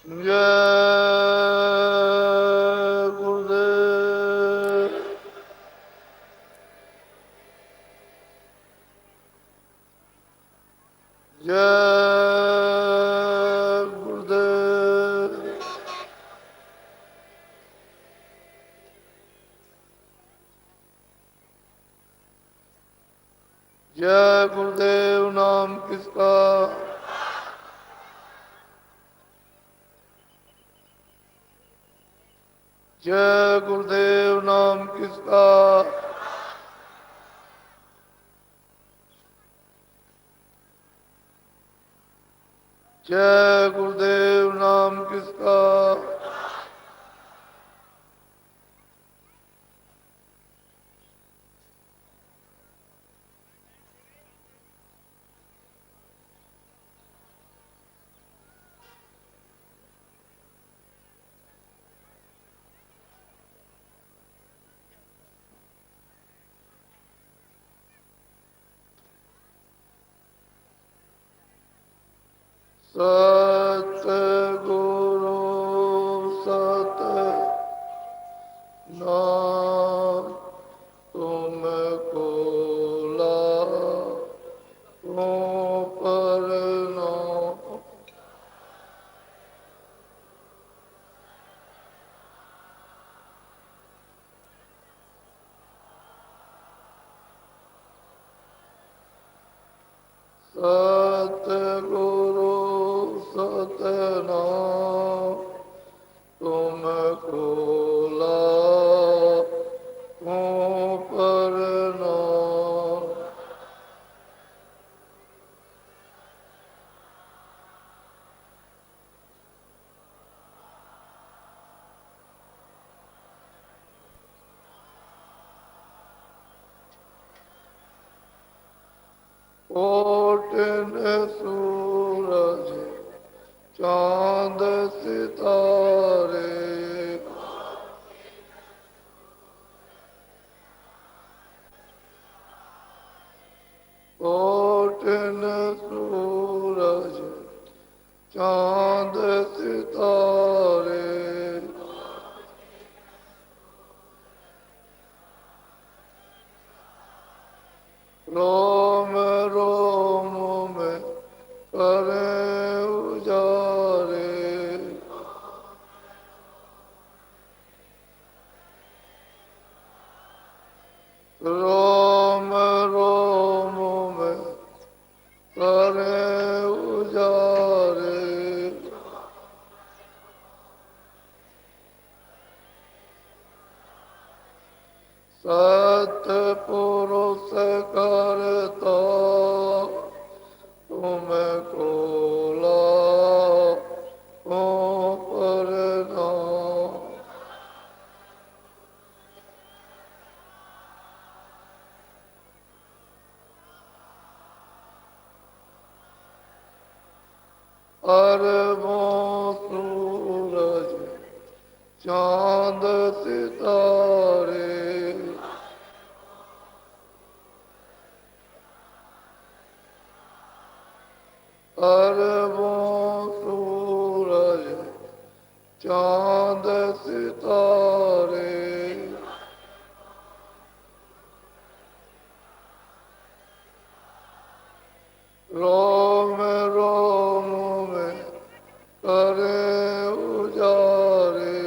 जय गुरुदेव। जय गुरुदेव। जय गुरुदेव नाम किसका। जय गुरुदेव नाम किसका। जय गुरुदेव नाम किसका। सतगुरु सतनाम तुमको लाखों प्रणाम। सतगुरु सतनाम तुमको लाखों प्रणाम। कोटिन सूरज चांद सितारे कोटिन सूरज चांद सितारे रोम रोम में करें उजारे। रोम रोम में करें उजारे। सतपुरुष करता तुमको लाखों प्रणाम। अरबों सूरज चांद सितारे अरबों सूरज चांद सितारे रोम रोम में करें उजारे।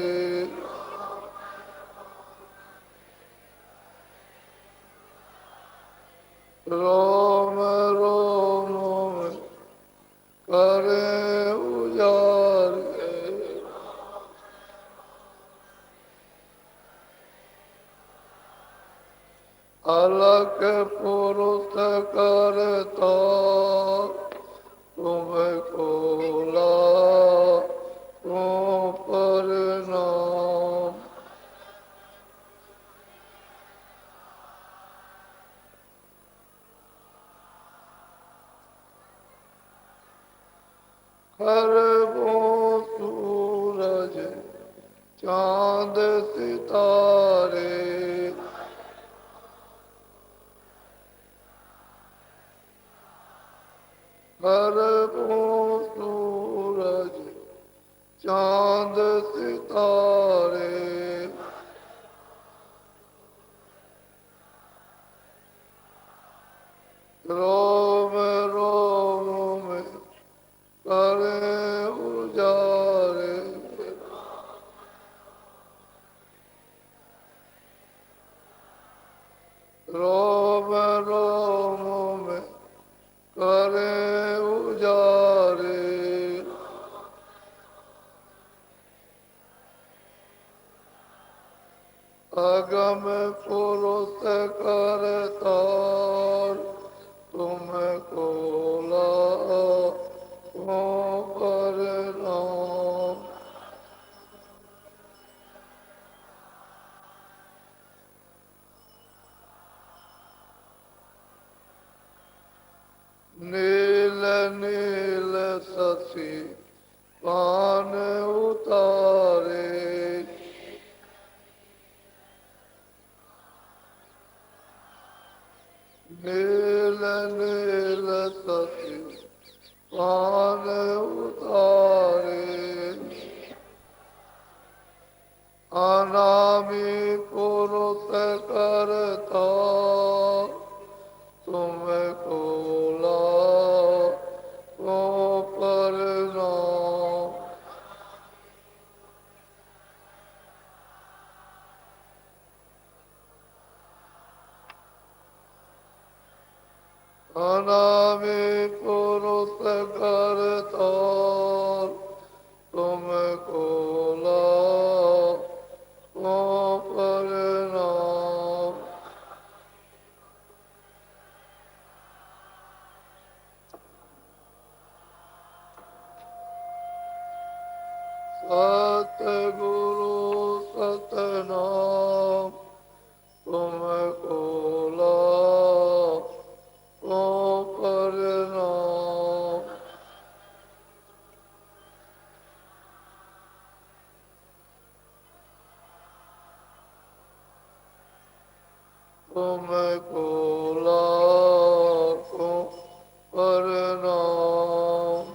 रोम रोम में करें उजारे। अलग पुरुष करता तुमको लाखों प्रणाम। खरबों सूरज चांद सितारे खरबों सूरज चांद तारे। रोम रोम में करे उजारे। रोम रोम में करे उजारे। अगम पुरुष करतार तुमको लाखों प्रणाम। नील नील शशि पान उतारे। नील नील शशि पान उतारे। अनामी पुरुष करता तुमको लाखों प्रणाम। अनामी पुरुष करता तुमको लाखों प्रणाम। सतगुरु सतनाम तुमको लाखों प्रणाम। तुमको लाखों प्रणाम।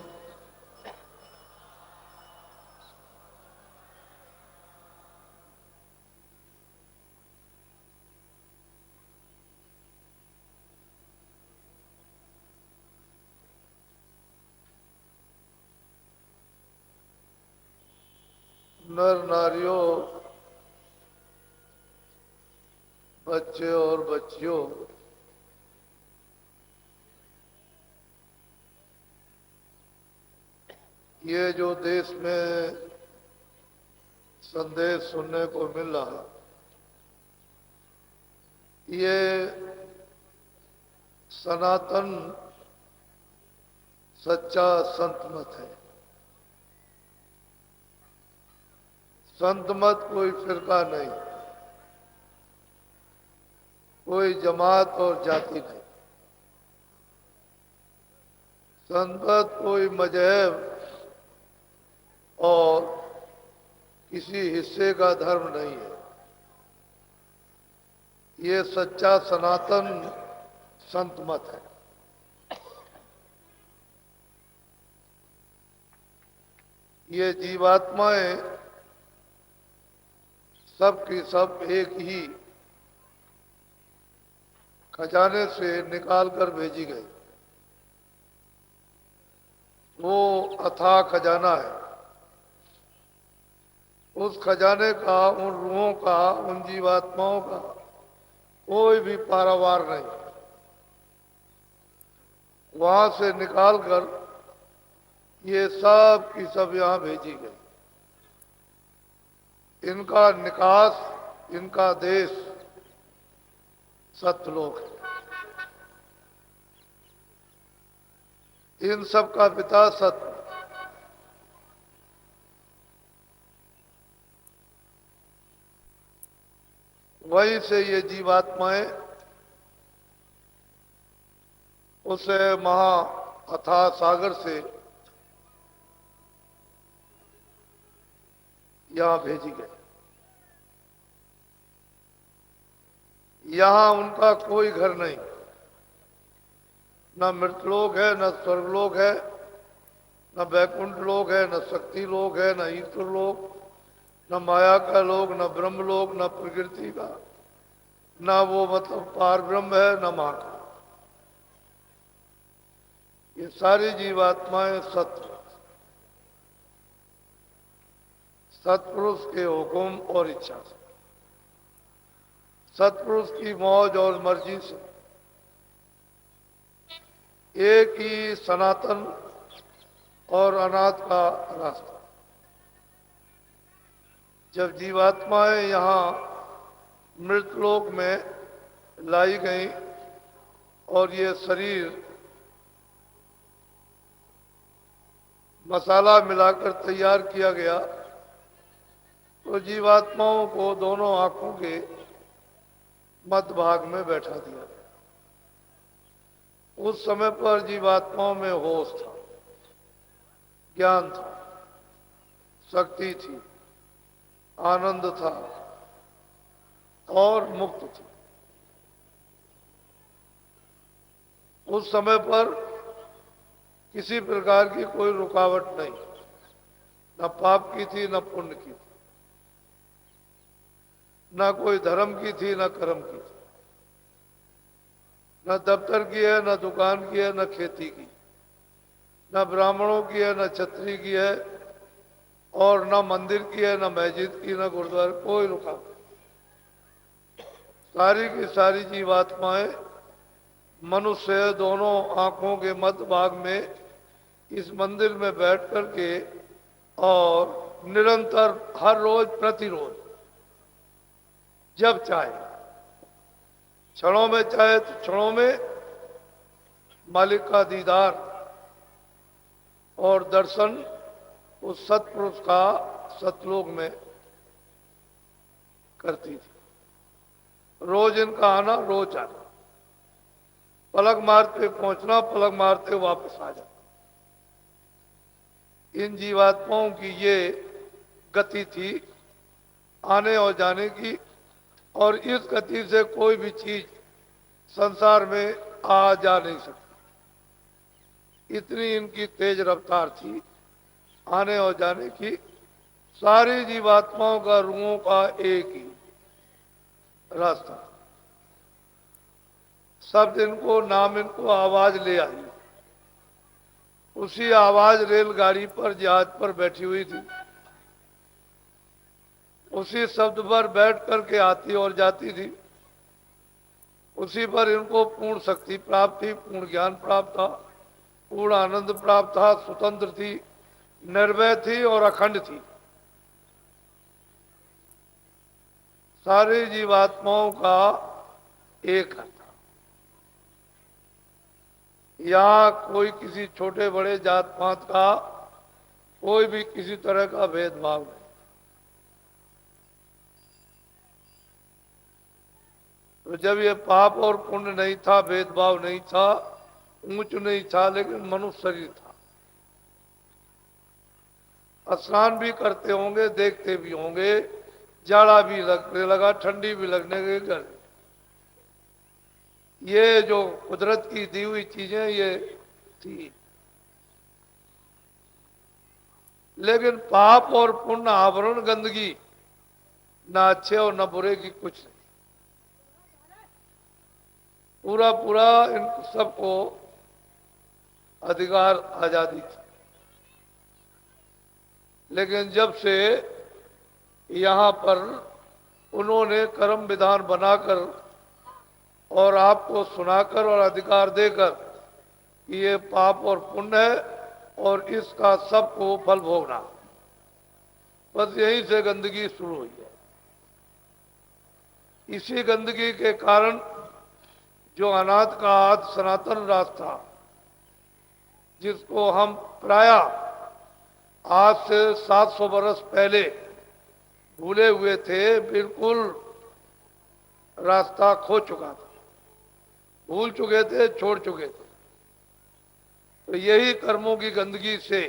नर नारियों, बच्चे और बच्चियों, ये जो देश में संदेश सुनने को मिल रहा, ये सनातन सच्चा संत मत है। संत मत कोई फिरका नहीं, कोई जमात और जाति नहीं। संत मत कोई मजहब और किसी हिस्से का धर्म नहीं है। ये सच्चा सनातन संत मत है। ये जीवात्माएं सब की सब एक ही खजाने से निकाल कर भेजी गई। वो अथाह खजाना है। उस खजाने का, उन रूहों का, उन जीवात्माओं का कोई भी पारावार नहीं। वहां से निकालकर ये सब की सब यहां भेजी गई। इनका निकास, इनका देश सत्यलोक है। इन सब का पिता सत्य। वहीं से ये जीवात्माएं उस महा अथाह सागर से यहां भेजी गई। यहां उनका कोई घर नहीं, न मृतलोक है, न स्वर्गलोक है, न बैकुंठ लोक है, न शक्ति लोक है, न ईश्वर लोक, न माया का लोक, न ब्रह्मलोक, न प्रकृति का, न वो मतलब पार ब्रह्म है, न मां का। ये सारी जीवात्माएं सत्य, सत्पुरुष के हुक्म और इच्छा से, सत्पुरुष की मौज और मर्जी से एक ही सनातन और अनाथ का रास्ता। जब जीवात्माएं यहाँ मृतलोक में लाई गई और ये शरीर मसाला मिलाकर तैयार किया गया, तो जीवात्माओं को दोनों आंखों के मध्य भाग में बैठा दिया गया। उस समय पर जीवात्माओं में होश था, ज्ञान था, शक्ति थी, आनंद था और मुक्त थी। उस समय पर किसी प्रकार की कोई रुकावट नहीं, न पाप की थी न पुण्य की थी, न कोई धर्म की थी न कर्म की थी, न दफ्तर की है न दुकान की है न खेती की, न ब्राह्मणों की है न क्षत्रिय की है, और न मंदिर की है न मस्जिद की न गुरुद्वारा, कोई रुकावट। सारी की सारी जीवात्माएं मनुष्य दोनों आंखों के मध्य भाग में इस मंदिर में बैठ करके और निरंतर हर रोज प्रतिरोज जब चाहे, क्षणों में चाहे तो क्षणों में मालिक का दीदार और दर्शन उस सत्पुरुष का सतलोक में करती थी। रोज इनका आना, रोज आना, पलक मारते पहुंचना, पलक मारते वापस आ जाना। इन जीवात्माओं की ये गति थी आने और जाने की, और इस गति से कोई भी चीज संसार में आ जा नहीं सकती। इतनी इनकी तेज रफ्तार थी आने और जाने की। सारी जीवात्माओं का रूहों का एक ही रास्ता, शब्द इनको, नाम इनको, आवाज ले आई। उसी आवाज रेलगाड़ी पर, जहाज पर बैठी हुई थी, उसी शब्द पर बैठ करके आती और जाती थी। उसी पर इनको पूर्ण शक्ति प्राप्त थी, पूर्ण ज्ञान प्राप्त था, पूर्ण आनंद प्राप्त था, स्वतंत्र थी, निर्भय थी और अखंड थी। सारी जीवात्माओं का एक था। यहाँ कोई किसी छोटे बड़े जात पात का कोई भी किसी तरह का भेदभाव नहीं। तो जब ये पाप और पुण्य नहीं था, भेदभाव नहीं था, ऊंच नहीं था, लेकिन मनुष्य शरीर था। स्नान भी करते होंगे, देखते भी होंगे, जाड़ा भी लगने लगा, ठंडी भी लगने लगी। ये जो कुदरत की दी हुई चीजें ये थी, लेकिन पाप और पुण्य, आवरण, गंदगी, ना अच्छे और न बुरे की कुछ नहीं। पूरा पूरा इन सबको अधिकार, आजादी थी। लेकिन जब से यहाँ पर उन्होंने कर्म विधान बनाकर और आपको सुनाकर और अधिकार देकर कि ये पाप और पुण्य है और इसका सबको फल भोगना, बस यहीं से गंदगी शुरू हुई है। इसी गंदगी के कारण जो अनाथ का आद सनातन रास्ता, जिसको हम प्राय आज से 700 वर्ष पहले भूले हुए थे, बिल्कुल रास्ता खो चुका था, भूल चुके थे, छोड़ चुके थे। तो यही कर्मों की गंदगी से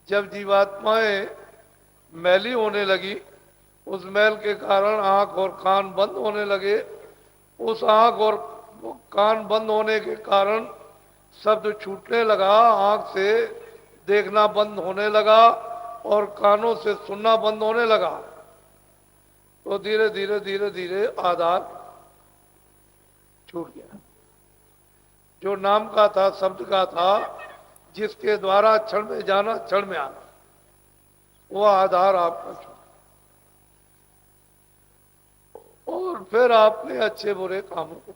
जब जीवात्माएं मैली होने लगी, उस मैल के कारण आंख और कान बंद होने लगे। उस आंख और कान बंद होने के कारण शब्द छूटने लगा, आंख से देखना बंद होने लगा, और कानों से सुनना बंद होने लगा, तो धीरे धीरे धीरे धीरे आधार छूट गया। जो नाम का था, शब्द का था, जिसके द्वारा क्षण में जाना क्षण में आना, वो आधार आपका छूट। और फिर आपने अच्छे बुरे कामों को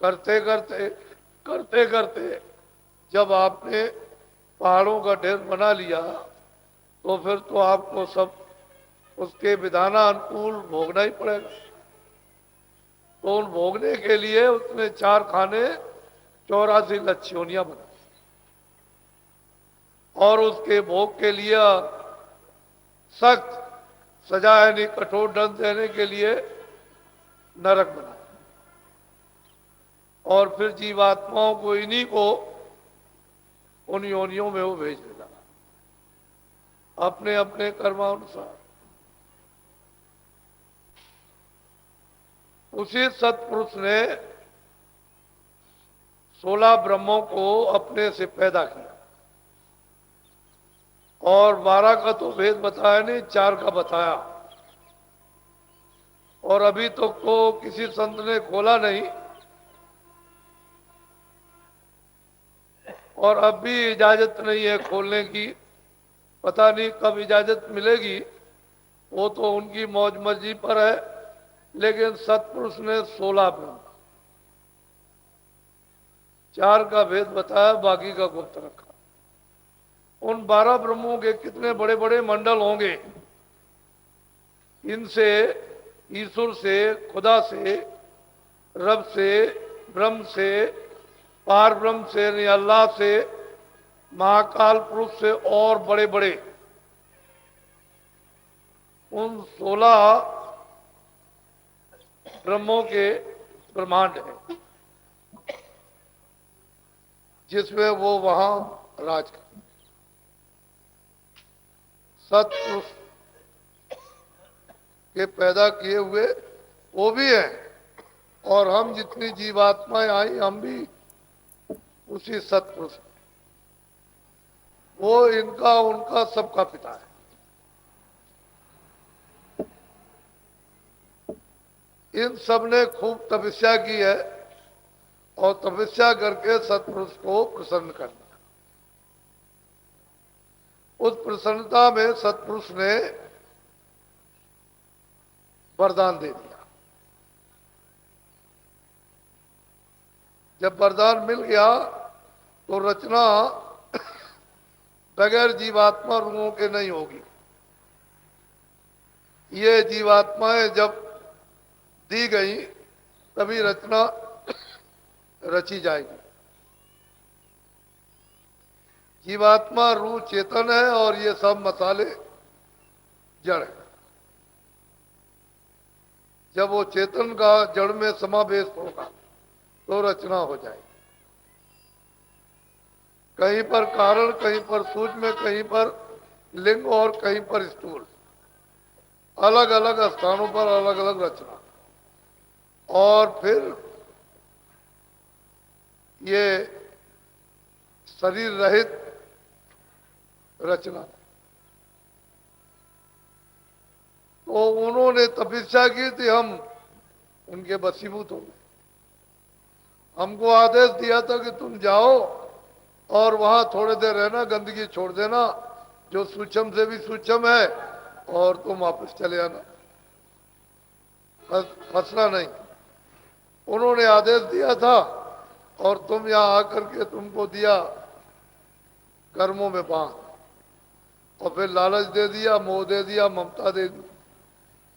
करते करते करते करते जब आपने पहाड़ों का ढेर बना लिया, तो फिर तो आपको सब उसके विधानानुकूल भोगना ही पड़ेगा। तो उन भोगने के लिए उसने 4 खाने 84 लच्छियोनियां बनाई, और उसके भोग के लिए सख्त सजा यानी कठोर दंड देने के लिए नरक बनाया, और फिर जीवात्माओं को इन्हीं को उन योनियों में वो भेज देगा अपने अपने कर्मानुसार। उसी सत्पुरुष ने 16 ब्रह्मों को अपने से पैदा किया, और 12 का तो भेद बताया नहीं, 4 का बताया। और अभी तो किसी संत ने खोला नहीं, और अब भी इजाजत नहीं है खोलने की। पता नहीं कब इजाजत मिलेगी, वो तो उनकी मौज मर्जी पर है। लेकिन सत्पुरुष ने 16 ब्रह्म, 4 का भेद बताया, बाकी का गुप्त रखा। उन 12 ब्रह्मों के कितने बड़े बड़े मंडल होंगे। इनसे, ईश्वर से, खुदा से, रब से, ब्रह्म से, पार ब्रह्म से यानी अल्लाह से, महाकाल पुरुष से, और बड़े बड़े उन 16 ब्रह्मों के ब्रह्मांड है, जिसमें वो वहां राज कर। सत्पुरुष के पैदा किए हुए वो भी हैं, और हम जितनी जीवात्माएं आई, हम भी उसी सत्पुरुष, वो इनका उनका सबका पिता है। इन सब ने खूब तपस्या की है, और तपस्या करके सत्पुरुष को प्रसन्न करना। उस प्रसन्नता में सत्पुरुष ने वरदान दे दिया। जब वरदान मिल गया, तो रचना बगैर जीवात्मा रूहों के नहीं होगी। ये जीवात्माएं जब दी गई, तभी रचना रची जाएगी। जीवात्मा रूह चेतन है, और ये सब मसाले जड़ है। जब वो चेतन का जड़ में समावेश होगा, तो रचना हो जाएगी। कहीं पर कारण, कहीं पर सूक्ष्म, कहीं पर लिंग, और कहीं पर स्थूल, अलग अलग स्थानों पर अलग अलग रचना। और फिर ये शरीर रहित रचना। तो उन्होंने तपस्या की थी, हम उनके वशीभूत हो गए। हमको आदेश दिया था कि तुम जाओ और वहां थोड़े देर रहना, गंदगी छोड़ देना, जो सूक्ष्म से भी सूक्ष्म है, और तुम वापस चले आना, फंसना नहीं। उन्होंने आदेश दिया था, और तुम यहां आकर के तुमको दिया कर्मों में बांध, और फिर लालच दे दिया, मोह दे दिया, ममता दे दी,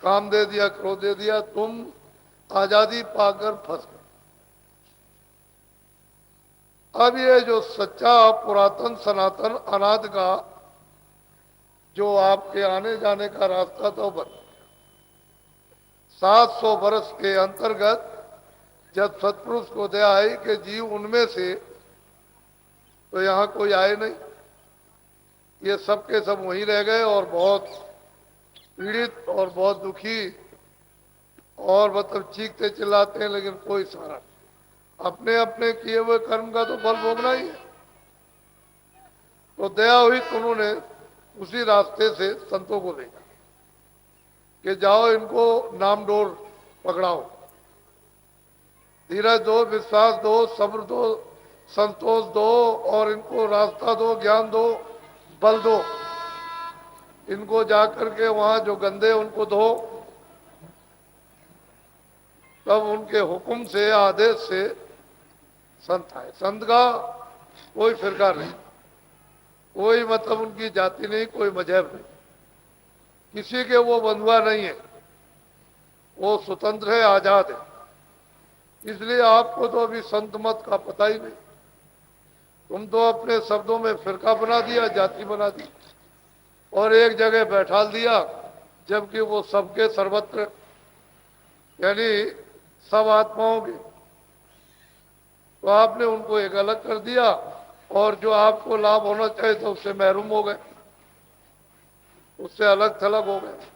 काम दे दिया, क्रोध दे दिया, तुम आजादी पाकर फंस गए। अब ये जो सच्चा पुरातन सनातन अनाद का जो आपके आने जाने का रास्ता तो बन 700 वर्ष के अंतर्गत जब सत्पुरुष को दया आई कि जीव उनमें से, तो यहाँ कोई आए नहीं, ये सब के सब वहीं रह गए, और बहुत पीड़ित और बहुत दुखी, और मतलब चीखते चिल्लाते हैं, लेकिन कोई सहारा नहीं। अपने अपने किए हुए कर्म का तो फल भोगना ही है। तो दया हुई तो उन्होंने उसी रास्ते से संतों को भेजा कि जाओ इनको नाम डोर पकड़ाओ, धीरज दो, विश्वास दो, सब्र दो, संतोष दो, और इनको रास्ता दो, ज्ञान दो, बल दो। इनको जाकर के वहां जो गंदे उनको धो, तब उनके हुक्म से, आदेश से संत आए। संत का कोई फिरका नहीं, कोई मतलब उनकी जाति नहीं, कोई मजहब नहीं, किसी के वो बंधुआ नहीं है, वो स्वतंत्र है, आजाद है। इसलिए आपको तो अभी संत मत का पता ही नहीं, तुम तो अपने शब्दों में फिरका बना दिया, जाति बना दी और एक जगह बैठाल दिया, जबकि वो सबके सर्वत्र यानी सब आत्माओं के, तो आपने उनको एक अलग कर दिया और जो आपको लाभ होना चाहिए तो उससे महरूम हो गए, उससे अलग थलग हो गए।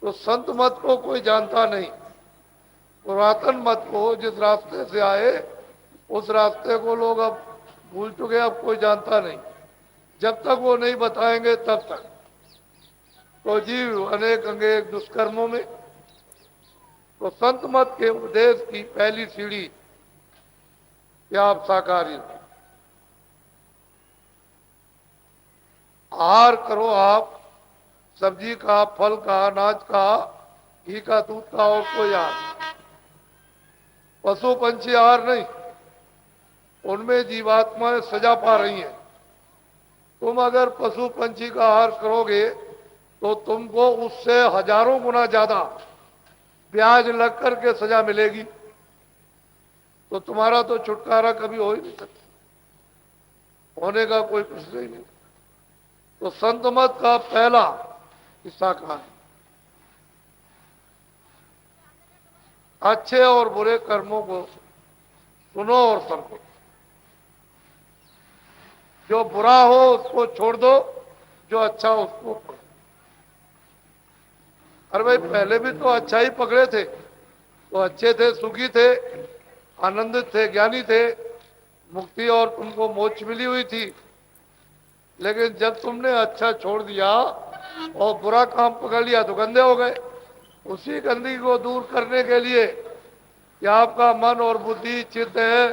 तो संत मत को कोई जानता नहीं, पुरातन मत को जिस रास्ते से आए उस रास्ते को लोग अब भूल चुके, अब कोई जानता नहीं। जब तक वो नहीं बताएंगे तब तक तो जीव अनेक अंगेक दुष्कर्मों में। तो संत मत के उपदेश की पहली सीढ़ी कि आप शाकाहारी हो, आहार करो आप सब्जी का, फल का, अनाज का, घी का, दूध का, और कोई आहार। पशु पंछी आहार नहीं, उनमें जीवात्माएं सजा पा रही हैं। तुम अगर पशु पंछी का आहार करोगे तो तुमको उससे हजारों गुना ज्यादा ब्याज लग करके सजा मिलेगी, तो तुम्हारा तो छुटकारा कभी हो ही नहीं सकता, होने का कोई प्रश्न ही नहीं। तो संत मत का पहला हिस्सा कहा है, अच्छे और बुरे कर्मों को सुनो और परखो, जो बुरा हो उसको छोड़ दो, जो अच्छा हो उसको पकड़ो। अरे भाई पहले भी तो अच्छा ही पकड़े थे, तो अच्छे थे, सुखी थे, आनंदित थे, ज्ञानी थे, मुक्ति और तुमको मोक्ष मिली हुई थी। लेकिन जब तुमने अच्छा छोड़ दिया और बुरा काम पकड़ लिया तो गंदे हो गए। उसी गंदगी को दूर करने के लिए कि आपका मन और बुद्धि, चित्त है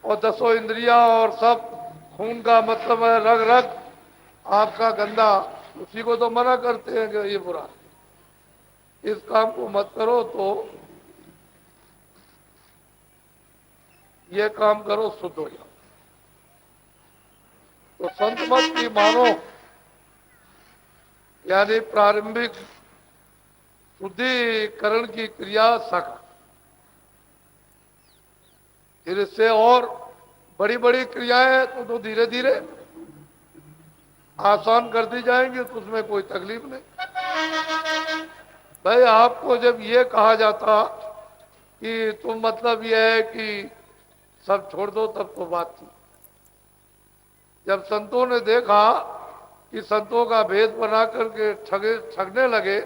और दसों इंद्रियां और सब खून का मतलब है रग रग आपका गंदा, उसी को तो मना करते हैं कि ये बुरा, इस काम को मत करो, तो ये काम करो, शुद्ध हो जाओ। तो संत मत की मानो यानी प्रारंभिक शुद्धिकरण की क्रिया शाखा, फिर इससे और बड़ी बड़ी क्रियाएं तो धीरे धीरे आसान कर दी जाएंगी, तो उसमें कोई तकलीफ नहीं। भाई आपको जब ये कहा जाता कि तुम मतलब ये है कि सब छोड़ दो, तब तो बात थी। जब संतों ने देखा कि संतों का भेद बना करके ठगने लगे,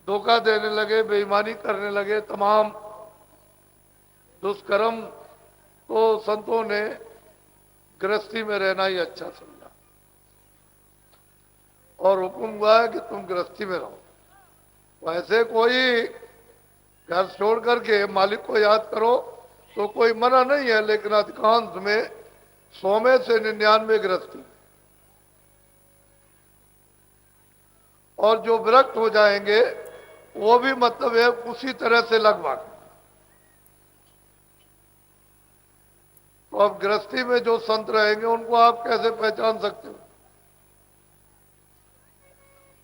धोखा देने लगे, बेईमानी करने लगे, तमाम दुष्कर्म, तो संतों ने गृहस्थी में रहना ही अच्छा समझा और हुक्म हुआ है कि तुम गृहस्थी में रहो। वैसे कोई घर छोड़ करके मालिक को याद करो तो कोई मना नहीं है, लेकिन अधिकांश में 100 में से 99 गृहस्थी, और जो विरक्त हो जाएंगे वो भी मतलब है उसी तरह से लगभग। तो अब गृहस्थी में जो संत रहेंगे उनको आप कैसे पहचान सकते हो?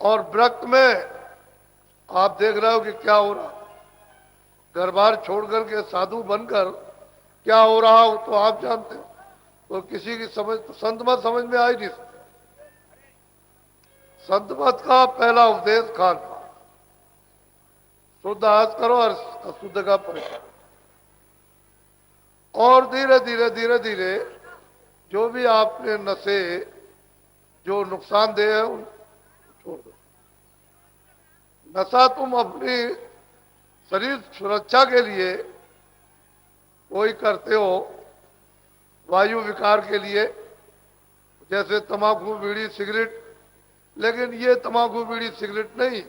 और विरक्त में आप देख रहे हो कि क्या हो रहा, घर बार छोड़ करके साधु बनकर क्या हो रहा हो तो आप जानते हो। तो किसी की समझ, संत मत समझ में आई नहीं। संत मत का पहला उपदेश खान पान, शुद्ध आहार करो और अशुद्ध का परित्याग, और धीरे धीरे धीरे धीरे जो भी आपने नशे जो नुकसानदेह है उनको छोड़ दो। नशा तुम अपनी शरीर सुरक्षा के लिए कोई करते हो, वायु विकार के लिए, जैसे तंबाकू, बीड़ी, सिगरेट, लेकिन ये तंबाकू बीड़ी सिगरेट नहीं,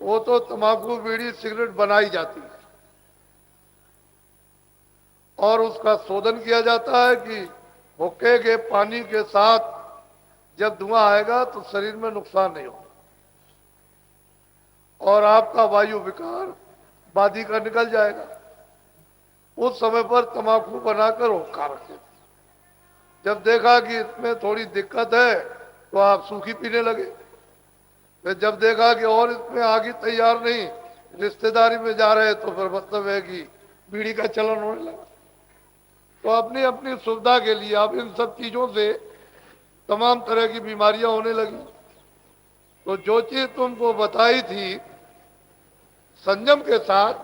वो तो तंबाकू बीड़ी सिगरेट बनाई जाती है और उसका शोधन किया जाता है कि हुक्के के पानी के साथ जब धुआं आएगा तो शरीर में नुकसान नहीं होगा और आपका वायु विकार बादी का निकल जाएगा। उस समय पर तंबाकू बनाकर हुक्का रखते थे। जब देखा कि इसमें थोड़ी दिक्कत है तो आप सूखी पीने लगे। फिर जब देखा कि और इसमें आगे तैयार नहीं, रिश्तेदारी में जा रहे, तो फिर मतलब है कि बीड़ी का चलन होने लगा। तो अपनी अपनी सुविधा के लिए अब इन सब चीजों से तमाम तरह की बीमारियां होने लगी। तो जो चीज तुमको बताई थी संयम के साथ,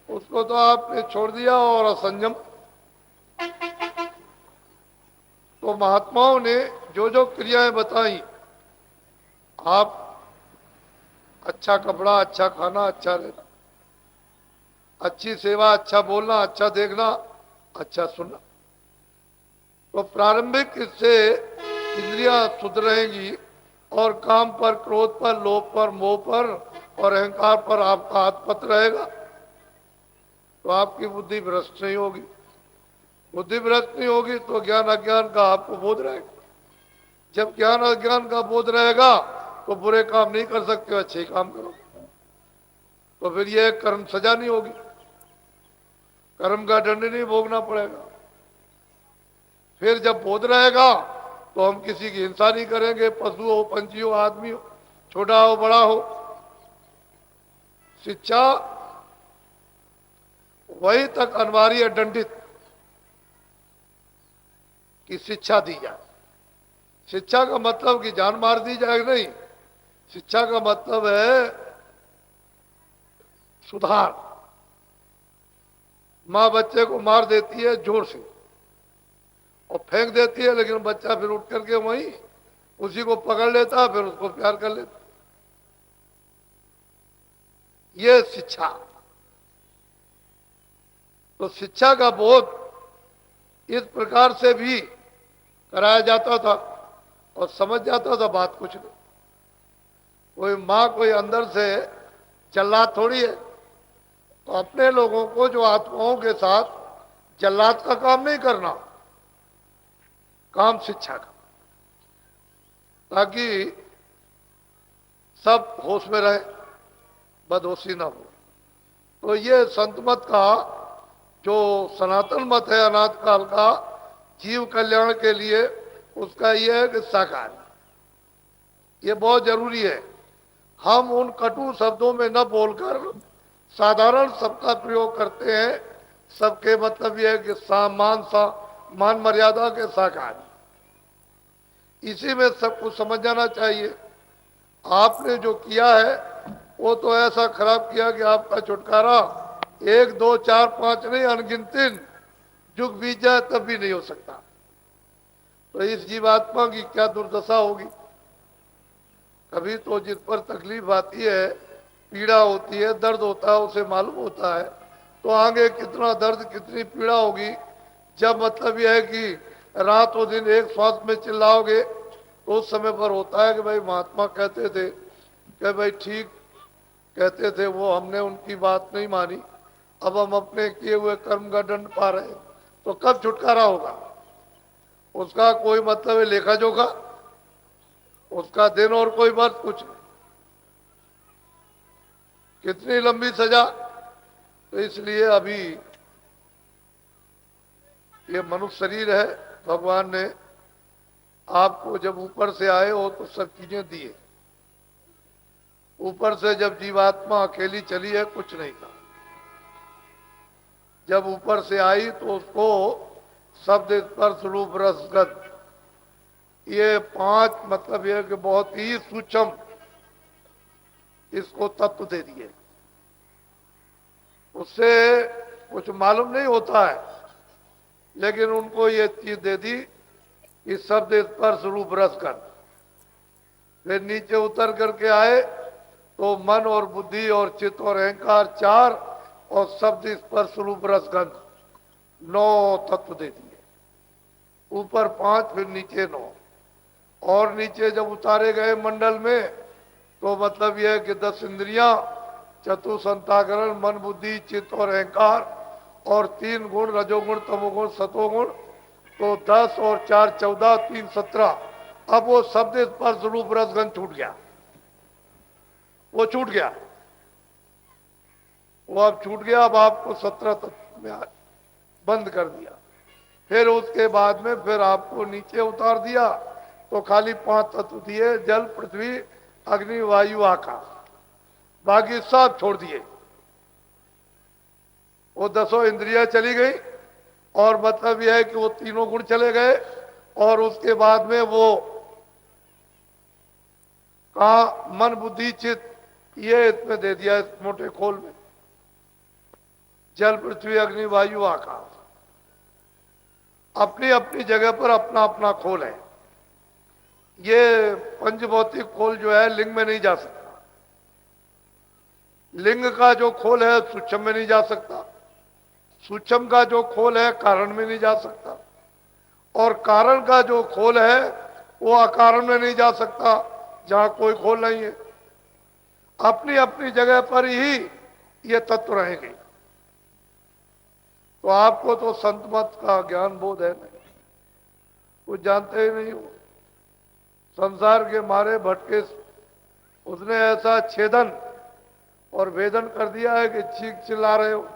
उसको तो आपने छोड़ दिया और असंयम। तो महात्माओं ने जो जो क्रियाएं बताई, आप अच्छा कपड़ा, अच्छा खाना, अच्छा रहना, अच्छी सेवा, अच्छा बोलना, अच्छा देखना, अच्छा सुनना, तो प्रारंभिक इससे इंद्रियां शुद्ध रहेंगी और काम पर, क्रोध पर, लोभ पर, मोह पर और अहंकार पर आपका हाथ पत रहेगा तो आपकी बुद्धि भ्रष्ट नहीं होगी। बुद्धि भ्रष्ट नहीं होगी तो ज्ञान अज्ञान का आपको बोध रहेगा। जब ज्ञान अज्ञान का बोध रहेगा तो बुरे काम नहीं कर सकते, अच्छे काम करो, तो फिर यह कर्म सजा नहीं होगी, कर्म का दंड नहीं भोगना पड़ेगा। फिर जब बोध रहेगा तो हम किसी की हिंसा नहीं करेंगे, पशु हो, पंछी हो, आदमी हो, छोटा हो, बड़ा हो। शिक्षा वही तक अनिवार्य दंडित की शिक्षा दी जाए। शिक्षा का मतलब कि जान मार दी जाए नहीं, शिक्षा का मतलब है सुधार। मां बच्चे को मार देती है जोर से और फेंक देती है, लेकिन बच्चा फिर उठ करके वहीं उसी को पकड़ लेता, फिर उसको प्यार कर लेता। ये शिक्षा। तो शिक्षा का बोध इस प्रकार से भी कराया जाता था और समझ जाता था बात कुछ नहीं। कोई माँ कोई अंदर से जल्लाद थोड़ी है, तो अपने लोगों को जो आत्माओं के साथ जल्लाद का काम नहीं करना, काम शिक्षा का, ताकि सब होश में रहे, बदहोशी ना हो। तो ये संत मत का जो सनातन मत है अनाथ काल का जीव कल्याण के लिए, उसका यह है कि साकार, ये बहुत जरूरी है। हम उन कटु शब्दों में न बोलकर साधारण शब्द का प्रयोग करते हैं। सबके मतलब यह है कि मान मर्यादा के साकार, इसी में सब कुछ समझ जाना चाहिए। आपने जो किया है वो तो ऐसा खराब किया कि आपका छुटकारा 1 2 4 5 नहीं, अनगिनत युग बीत जाए तब भी नहीं हो सकता। तो इस जीवात्मा की क्या दुर्दशा होगी। कभी तो जिस पर तकलीफ आती है, पीड़ा होती है, दर्द होता है, उसे मालूम होता है तो आगे कितना दर्द, कितनी पीड़ा होगी। जब मतलब यह है कि रात और दिन एक श्वास में चिल्लाओगे तो उस समय पर होता है कि भाई महात्मा कहते थे कि भाई ठीक कहते थे वो, हमने उनकी बात नहीं मानी, अब हम अपने किए हुए कर्म का दंड पा रहे हैं। तो कब छुटकारा होगा, उसका कोई मतलब है लेखा जोखा, उसका दिन और कोई बात कुछ नहीं। कितनी लंबी सजा। तो इसलिए अभी ये मनुष्य शरीर है, भगवान ने आपको जब ऊपर से आए हो तो सब चीजें दिए। ऊपर से जब जीवात्मा अकेली चली है, कुछ नहीं था। जब ऊपर से आई तो उसको शब्द, स्पर्श, रूप, रस, गंध, ये 5 मतलब यह कि बहुत ही सूक्ष्म इसको तत्व दे दिए। उससे कुछ मालूम नहीं होता है, लेकिन उनको ये चीज दे दी कि शब्द, स्पर्श, रूप, रस, गंध। फिर नीचे उतर करके आए तो मन और बुद्धि और चित्त और अहंकार 4 और शब्द, स्पर्श, रूप, रस, गंध 9 तत्व दे दिए। ऊपर 5 फिर नीचे 9। और नीचे जब उतारे गए मंडल में तो मतलब यह है कि 10 इंद्रियां, चतुसंताकरण, मन, बुद्धि, चित्त और अहंकार, और 3 गुण, रजोगुण, तमोगुण, सतोगुण, तो 10 और 4 14, 3 17। अब वो शब्द स्पर्श रूप रसगंध छूट गया, वो छूट गया, वो अब छूट गया। अब आपको 17 तत्व में बंद कर दिया। फिर उसके बाद में फिर आपको नीचे उतार दिया तो खाली 5 तत्व दिए, जल, पृथ्वी, अग्नि, वायु, आकाश, बाकी सब छोड़ दिए। वो 10 इंद्रियां चली गई और मतलब यह है कि वो तीनों गुण चले गए। और उसके बाद में वो कहा मन, बुद्धि, चित्त, ये इसमें दे दिया, इस मोटे खोल में, जल, पृथ्वी, अग्नि, वायु, आकाश, अपनी अपनी जगह पर अपना अपना खोल है। ये पंचभौतिक खोल जो है लिंग में नहीं जा सकता। लिंग का जो खोल है सूक्ष्म में नहीं जा सकता, सूक्ष्म का जो खोल है कारण में नहीं जा सकता, और कारण का जो खोल है वो अकारण में नहीं जा सकता, जहां कोई खोल नहीं है। अपनी अपनी जगह पर ही ये तत्व रहेंगे। तो आपको तो संत मत का ज्ञान बोध है नहीं, कुछ जानते ही नहीं हो। संसार के मारे भटके उसने ऐसा छेदन और वेदन कर दिया है कि चीख चिल्ला रहे हो।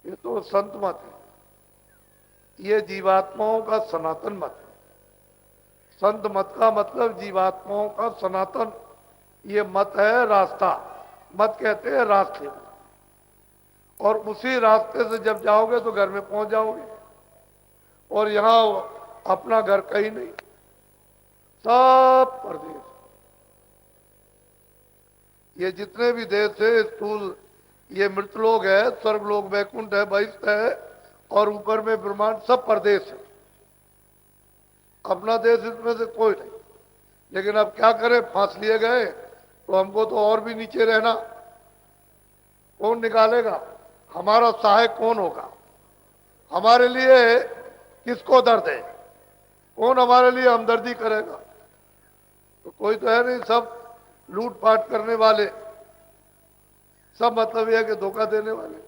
ये तो संत मत है, ये जीवात्माओं का सनातन मत है। संत मत का मतलब जीवात्माओं का सनातन ये मत है, रास्ता। मत कहते हैं रास्ते, और उसी रास्ते से जब जाओगे तो घर में पहुंच जाओगे। और यहां अपना घर कहीं नहीं, सब परदेश। ये जितने भी देश है स्थूल, ये मृतलोक है, स्वर्गलोक, वैकुंठ है, बहिष्ठ है, और ऊपर में ब्रह्मांड, सब परदेश है। अपना देश इसमें से कोई नहीं। लेकिन अब क्या करें, फांस लिए गए तो हमको तो और भी नीचे रहना। कौन निकालेगा? हमारा सहायक कौन होगा? हमारे लिए किसको दर्द है? कौन हमारे लिए हमदर्दी करेगा? तो कोई तो है नहीं, सब लूटपाट करने वाले, सब मतलब यह है कि धोखा देने वाले।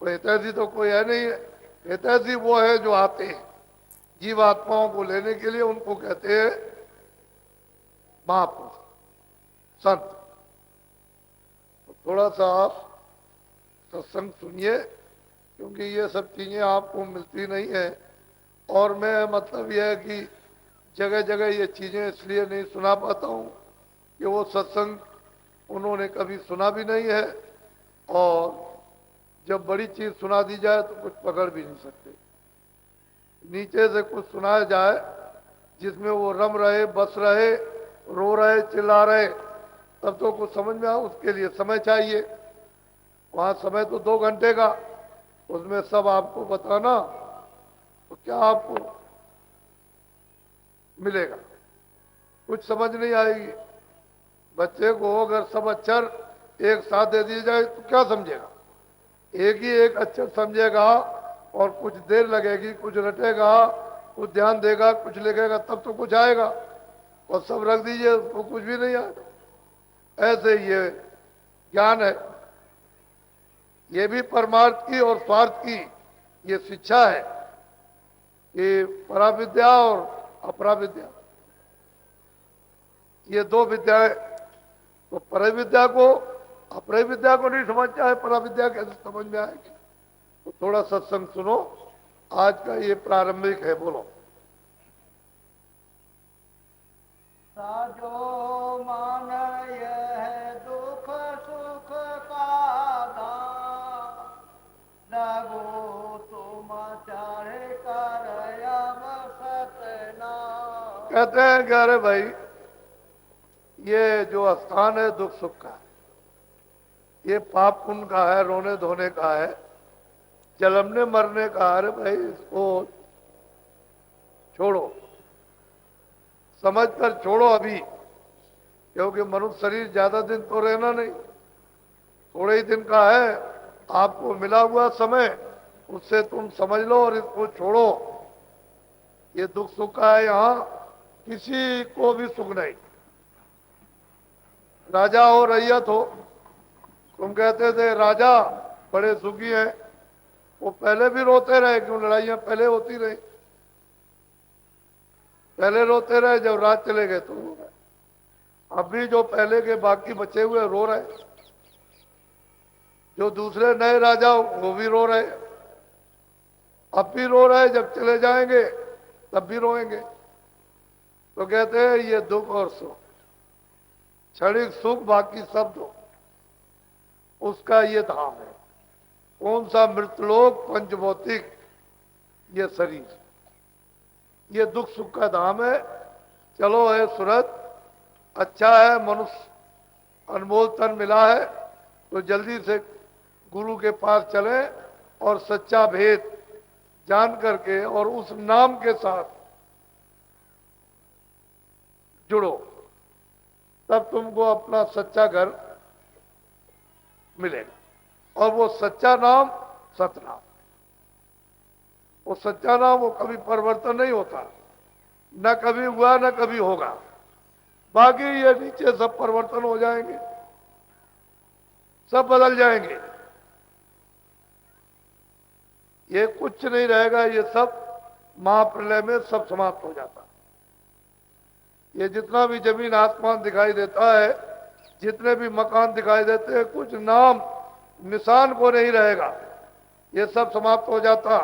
कोई हितैषी तो कोई है नहीं है। हितैषी वो है जो आते हैं जीवात्माओं को लेने के लिए, उनको कहते हैं महापुरुष, संत। तो थोड़ा सा आप सत्संग सुनिए, क्योंकि ये सब चीजें आपको मिलती नहीं है। और मैं मतलब यह है कि जगह जगह ये चीजें इसलिए नहीं सुना पाता हूँ कि वो सत्संग उन्होंने कभी सुना भी नहीं है, और जब बड़ी चीज सुना दी जाए तो कुछ पकड़ भी नहीं सकते। नीचे से कुछ सुनाया जाए जिसमें वो रम रहे, बस रहे, रो रहे, चिल्ला रहे, तब तो कुछ समझ में आए। उसके लिए समय चाहिए। वहां समय तो 2 घंटे का, उसमें सब आपको बताना तो क्या आपको मिलेगा? कुछ समझ नहीं आएगी। बच्चे को अगर सब अक्षर एक साथ दे दिए जाए तो क्या समझेगा? एक ही एक अक्षर समझेगा, और कुछ देर लगेगी, कुछ रटेगा, कुछ ध्यान देगा, कुछ लिखेगा, तब तो कुछ आएगा। और सब रख दीजिए उसको कुछ भी नहीं आएगा। ऐसे ये ज्ञान है, ये भी परमार्थ की और स्वार्थ की ये शिक्षा है कि पराविद्या और अपराविद्या, ये 2 विद्याएं। तो परविद्या को अपराविद्या को नहीं समझ चाहे, पराविद्या कैसे समझ में आएगी? तो थोड़ा सत्संग सुनो। आज का ये प्रारंभिक है, बोलो। साजो मान यह दुख सुख का दान, लगो तुम चाहे कर सतना। कहते हैं कि अरे भाई, ये जो स्थान है दुख सुख का है, ये पाप पुण्य का है, रोने धोने का है, जलमने मरने का। अरे भाई, इसको छोड़ो, समझ कर छोड़ो अभी, क्योंकि मनुष्य शरीर ज्यादा दिन तो रहना नहीं, थोड़े ही दिन का है। आपको मिला हुआ समय, उससे तुम समझ लो और इसको छोड़ो। ये दुख सुख का है, यहाँ किसी को भी सुख नहीं। राजा हो रैयत हो, तुम कहते थे राजा बड़े सुखी हैं, वो पहले भी रोते रहे, क्यों लड़ाइयां पहले होती रही, पहले रोते रहे, जब राज चले गए तो रो रहे। अब भी जो पहले के बाकी बचे हुए रो रहे, जो दूसरे नए राजा वो भी रो रहे, अब भी रो रहे, जब चले जाएंगे तब भी रोएंगे। तो कहते हैं ये दुख और सुख, क्षणिक सुख बाकी सब दुख, उसका ये धाम है। कौन सा मृतलोक, पंचभौतिक, ये शरीर, ये दुख सुख का धाम है। चलो है सूरत, अच्छा है मनुष्य अनमोल तन मिला है, तो जल्दी से गुरु के पास चले और सच्चा भेद जान करके और उस नाम के साथ जुड़ो, तब तुमको अपना सच्चा घर मिलेगा। और वो सच्चा नाम सतनाम, वो सच्चा नाम, वो कभी परिवर्तन नहीं होता, न कभी हुआ न कभी होगा। बाकी ये नीचे सब परिवर्तन हो जाएंगे, सब बदल जाएंगे, ये कुछ नहीं रहेगा, ये सब महाप्रलय में सब समाप्त हो जाता। ये जितना भी जमीन आसमान दिखाई देता है, जितने भी मकान दिखाई देते हैं, कुछ नाम निशान को नहीं रहेगा, ये सब समाप्त हो जाता।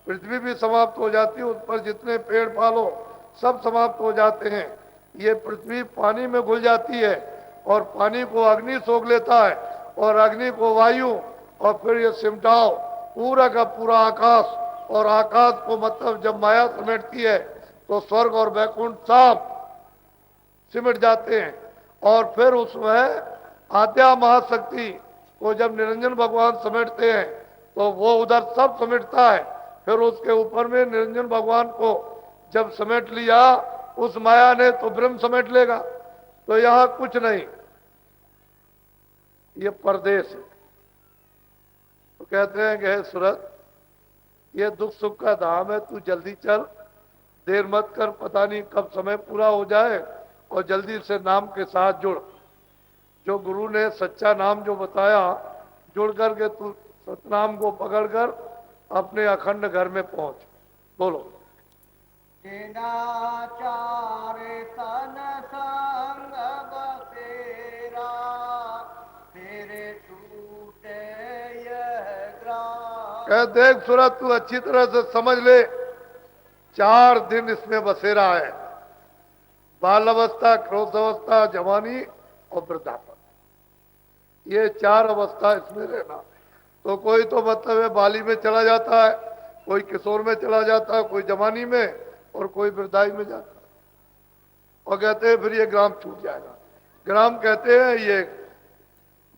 पृथ्वी भी समाप्त हो जाती, उस पर जितने पेड़ पालो सब समाप्त हो जाते हैं। ये पृथ्वी पानी में घुल जाती है, और पानी को अग्नि सोख लेता है, और अग्नि को वायु, और फिर ये सिमटाओ पूरा का पूरा आकाश, और आकाश को मतलब जब माया समेटती है तो स्वर्ग और वैकुंठ सब सिमट जाते हैं। और फिर उसमें आद्या महाशक्ति को जब निरंजन भगवान समेटते हैं तो वो उधर सब समेटता है। फिर उसके ऊपर में निरंजन भगवान को जब समेट लिया उस माया ने, तो ब्रह्म समेट लेगा। तो यहां कुछ नहीं, ये परदेश है। तो कहते हैं कि हे सूरत, ये दुख सुख का धाम है, तू जल्दी चल, देर मत कर, पता नहीं कब समय पूरा हो जाए, और जल्दी से नाम के साथ जुड़। जो गुरु ने सच्चा नाम जो बताया, जुड़ करके तू सतनाम को पकड़कर अपने अखंड घर में पहुंच। बोलो। चार तन संग बसेरा, तेरे छूटे यह ग्राम। कह देख सूरत, तू अच्छी तरह से समझ ले, 4 दिन इसमें बसेरा है, बाल अवस्था, क्रोध अवस्था, जवानी और वृद्धापन, ये 4 अवस्था इसमें रहना। तो कोई तो मतलब है बाली में चला जाता है, कोई किशोर में चला जाता है, कोई जवानी में, और कोई वृद्धाई में जाता है। और कहते हैं फिर ये ग्राम छूट जाएगा। ग्राम कहते हैं ये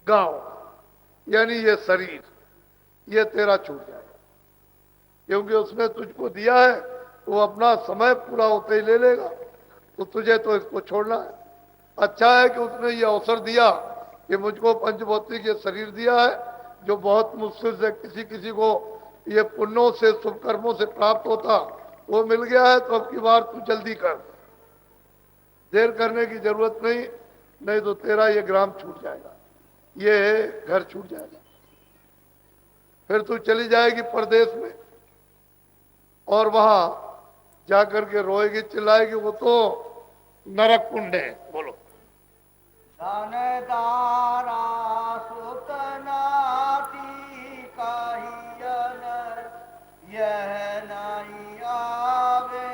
गांव, यानी ये शरीर, ये तेरा छूट जाएगा, क्योंकि उसने तुझको दिया है, तो वो अपना समय पूरा होते ही ले लेगा। तो तुझे तो इसको छोड़ना है। अच्छा है कि उसने ये अवसर दिया कि मुझको पंचभौतिक ये शरीर दिया है, जो बहुत मुश्किल से किसी किसी को ये पुण्यों से, शुभ कर्मों से प्राप्त होता, वो मिल गया है। तो अब की बार तू जल्दी कर, देर करने की जरूरत नहीं, नहीं तो तेरा ये ग्राम छूट जाएगा, ये घर छूट जाएगा। फिर तू चली जाएगी परदेश में, और वहां जाकर के रोएगी, चिल्लाएगी, वो तो नरक कुंड है। बोलो। दानदारा सुत नाती कहियन, यह नहीं आवे।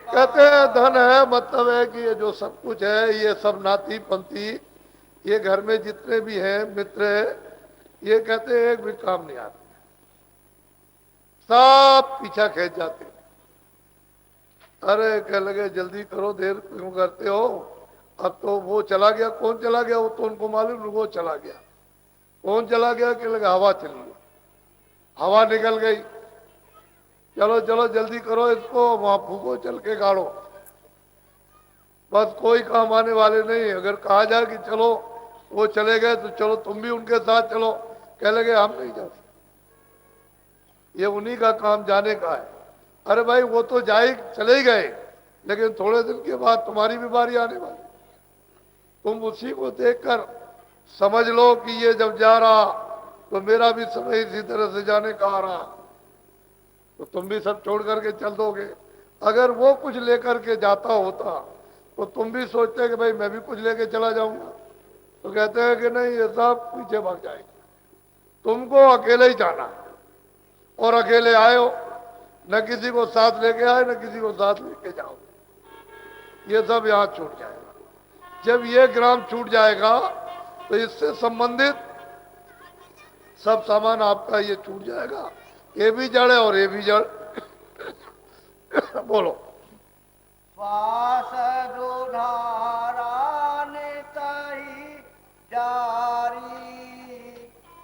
कहते हैं धन है, मतलब है कि ये जो सब कुछ है, ये सब नाती पंथी, ये घर में जितने भी हैं मित्र है, ये कहते हैं एक भी काम नहीं आते, सब पीछा खींच जाते हैं। अरे कह लगे जल्दी करो, देर क्यों करते हो, अब तो वो चला गया। कौन चला गया? वो तो उनको मालूम, वो चला गया। कौन चला गया? कह लगे हवा चली गई, हवा निकल गई। चलो चलो जल्दी करो इसको, वहां फूको, चल के गाड़ो। बस कोई काम आने वाले नहीं। अगर कहा जाए कि चलो वो चले गए तो चलो तुम भी उनके साथ चलो, कह लगे हम नहीं जा सकते, ये उन्हीं का काम जाने का है। अरे भाई वो तो जाए चले ही गए, लेकिन थोड़े दिन के बाद तुम्हारी भी बारी आने वाली। तुम उसी को देखकर समझ लो कि ये जब जा रहा तो मेरा भी समय इसी तरह से जाने का आ रहा, तो तुम भी सब छोड़ करके चल दोगे। अगर वो कुछ लेकर के जाता होता तो तुम भी सोचते कि भाई मैं भी कुछ लेके चला जाऊंगा। तो कहते हैं कि नहीं, ये सब पीछे भाग जाएंगे, तुमको अकेले ही जाना। और अकेले आए हो, न किसी को साथ लेके आए न किसी को साथ लेके जाओ, ये सब यहाँ छूट जाएगा। जब ये ग्राम छूट जाएगा तो इससे संबंधित सब सामान आपका ये छूट जाएगा। ये भी जड़ है और ये भी जड़। बोलो। श्वास दुधारा नितहि जारी,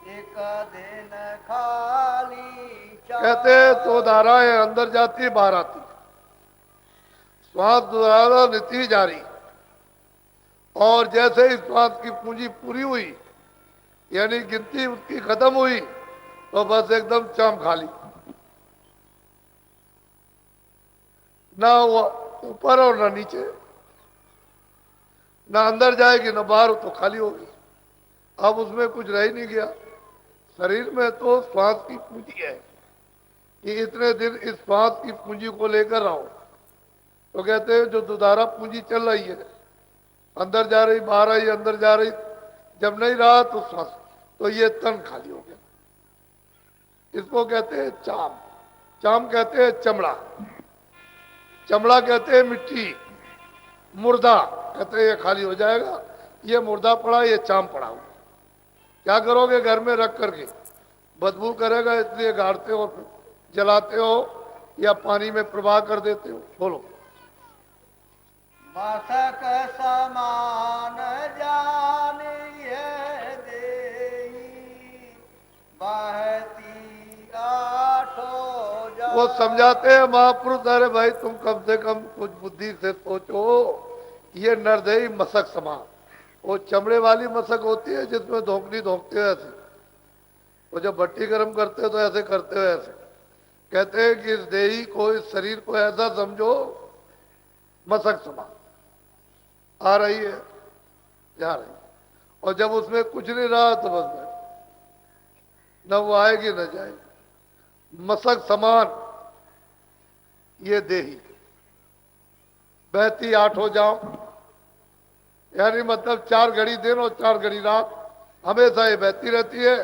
एक दिन खाली कहते तो धाराएं अंदर जाती बाहर आती, श्वास द्वारा नीति जारी। और जैसे ही श्वास की पूंजी पूरी हुई, यानी गिनती उसकी खत्म हुई, तो बस एकदम चाम खाली, ना वो ऊपर और ना नीचे, ना अंदर जाएगी ना बाहर, तो खाली होगी। अब उसमें कुछ रह ही नहीं गया। शरीर में तो श्वास की पूंजी है कि इतने दिन इस श्वास की पूंजी को लेकर रहो। तो कहते हैं जो दोबारा पूंजी चल रही है, अंदर जा रही बाहर आई, अंदर जा रही, जब नहीं रहा तो श्वास, तो ये तन खाली हो गया। इसको कहते हैं चाम। चाम कहते हैं चमड़ा, चमड़ा कहते हैं मिट्टी, मुर्दा कहते हैं ये खाली हो जाएगा। ये मुर्दा पड़ा, ये चाम पड़ा हुआ, क्या करोगे? घर में रख करके बदबू करेगा, इसलिए गाड़ते हो, फिर जलाते हो या पानी में प्रवाह कर देते हो। बोलो। मसक समान जानिए देही, बहती आठों जा। वो समझाते हैं महापुरुष, अरे भाई तुम कम से कम कुछ बुद्धि से सोचो, ये नरदेही मसक समान, वो चमड़े वाली मसक होती है जिसमें धोकनी धोकते हो ऐसे, वो जब भट्टी गर्म करते हो तो ऐसे करते हो ऐसे। कहते हैं कि इस देही को, इस शरीर को ऐसा समझो मसक समान, आ रही है जा रही है, और जब उसमें कुछ नहीं रहा तो बस न वो आएगी न जाएगी। मसक समान ये देही, बहती आठ हो जाओ, यानी मतलब 4 घड़ी दिन और 4 घड़ी रात, हमेशा ये बहती रहती है,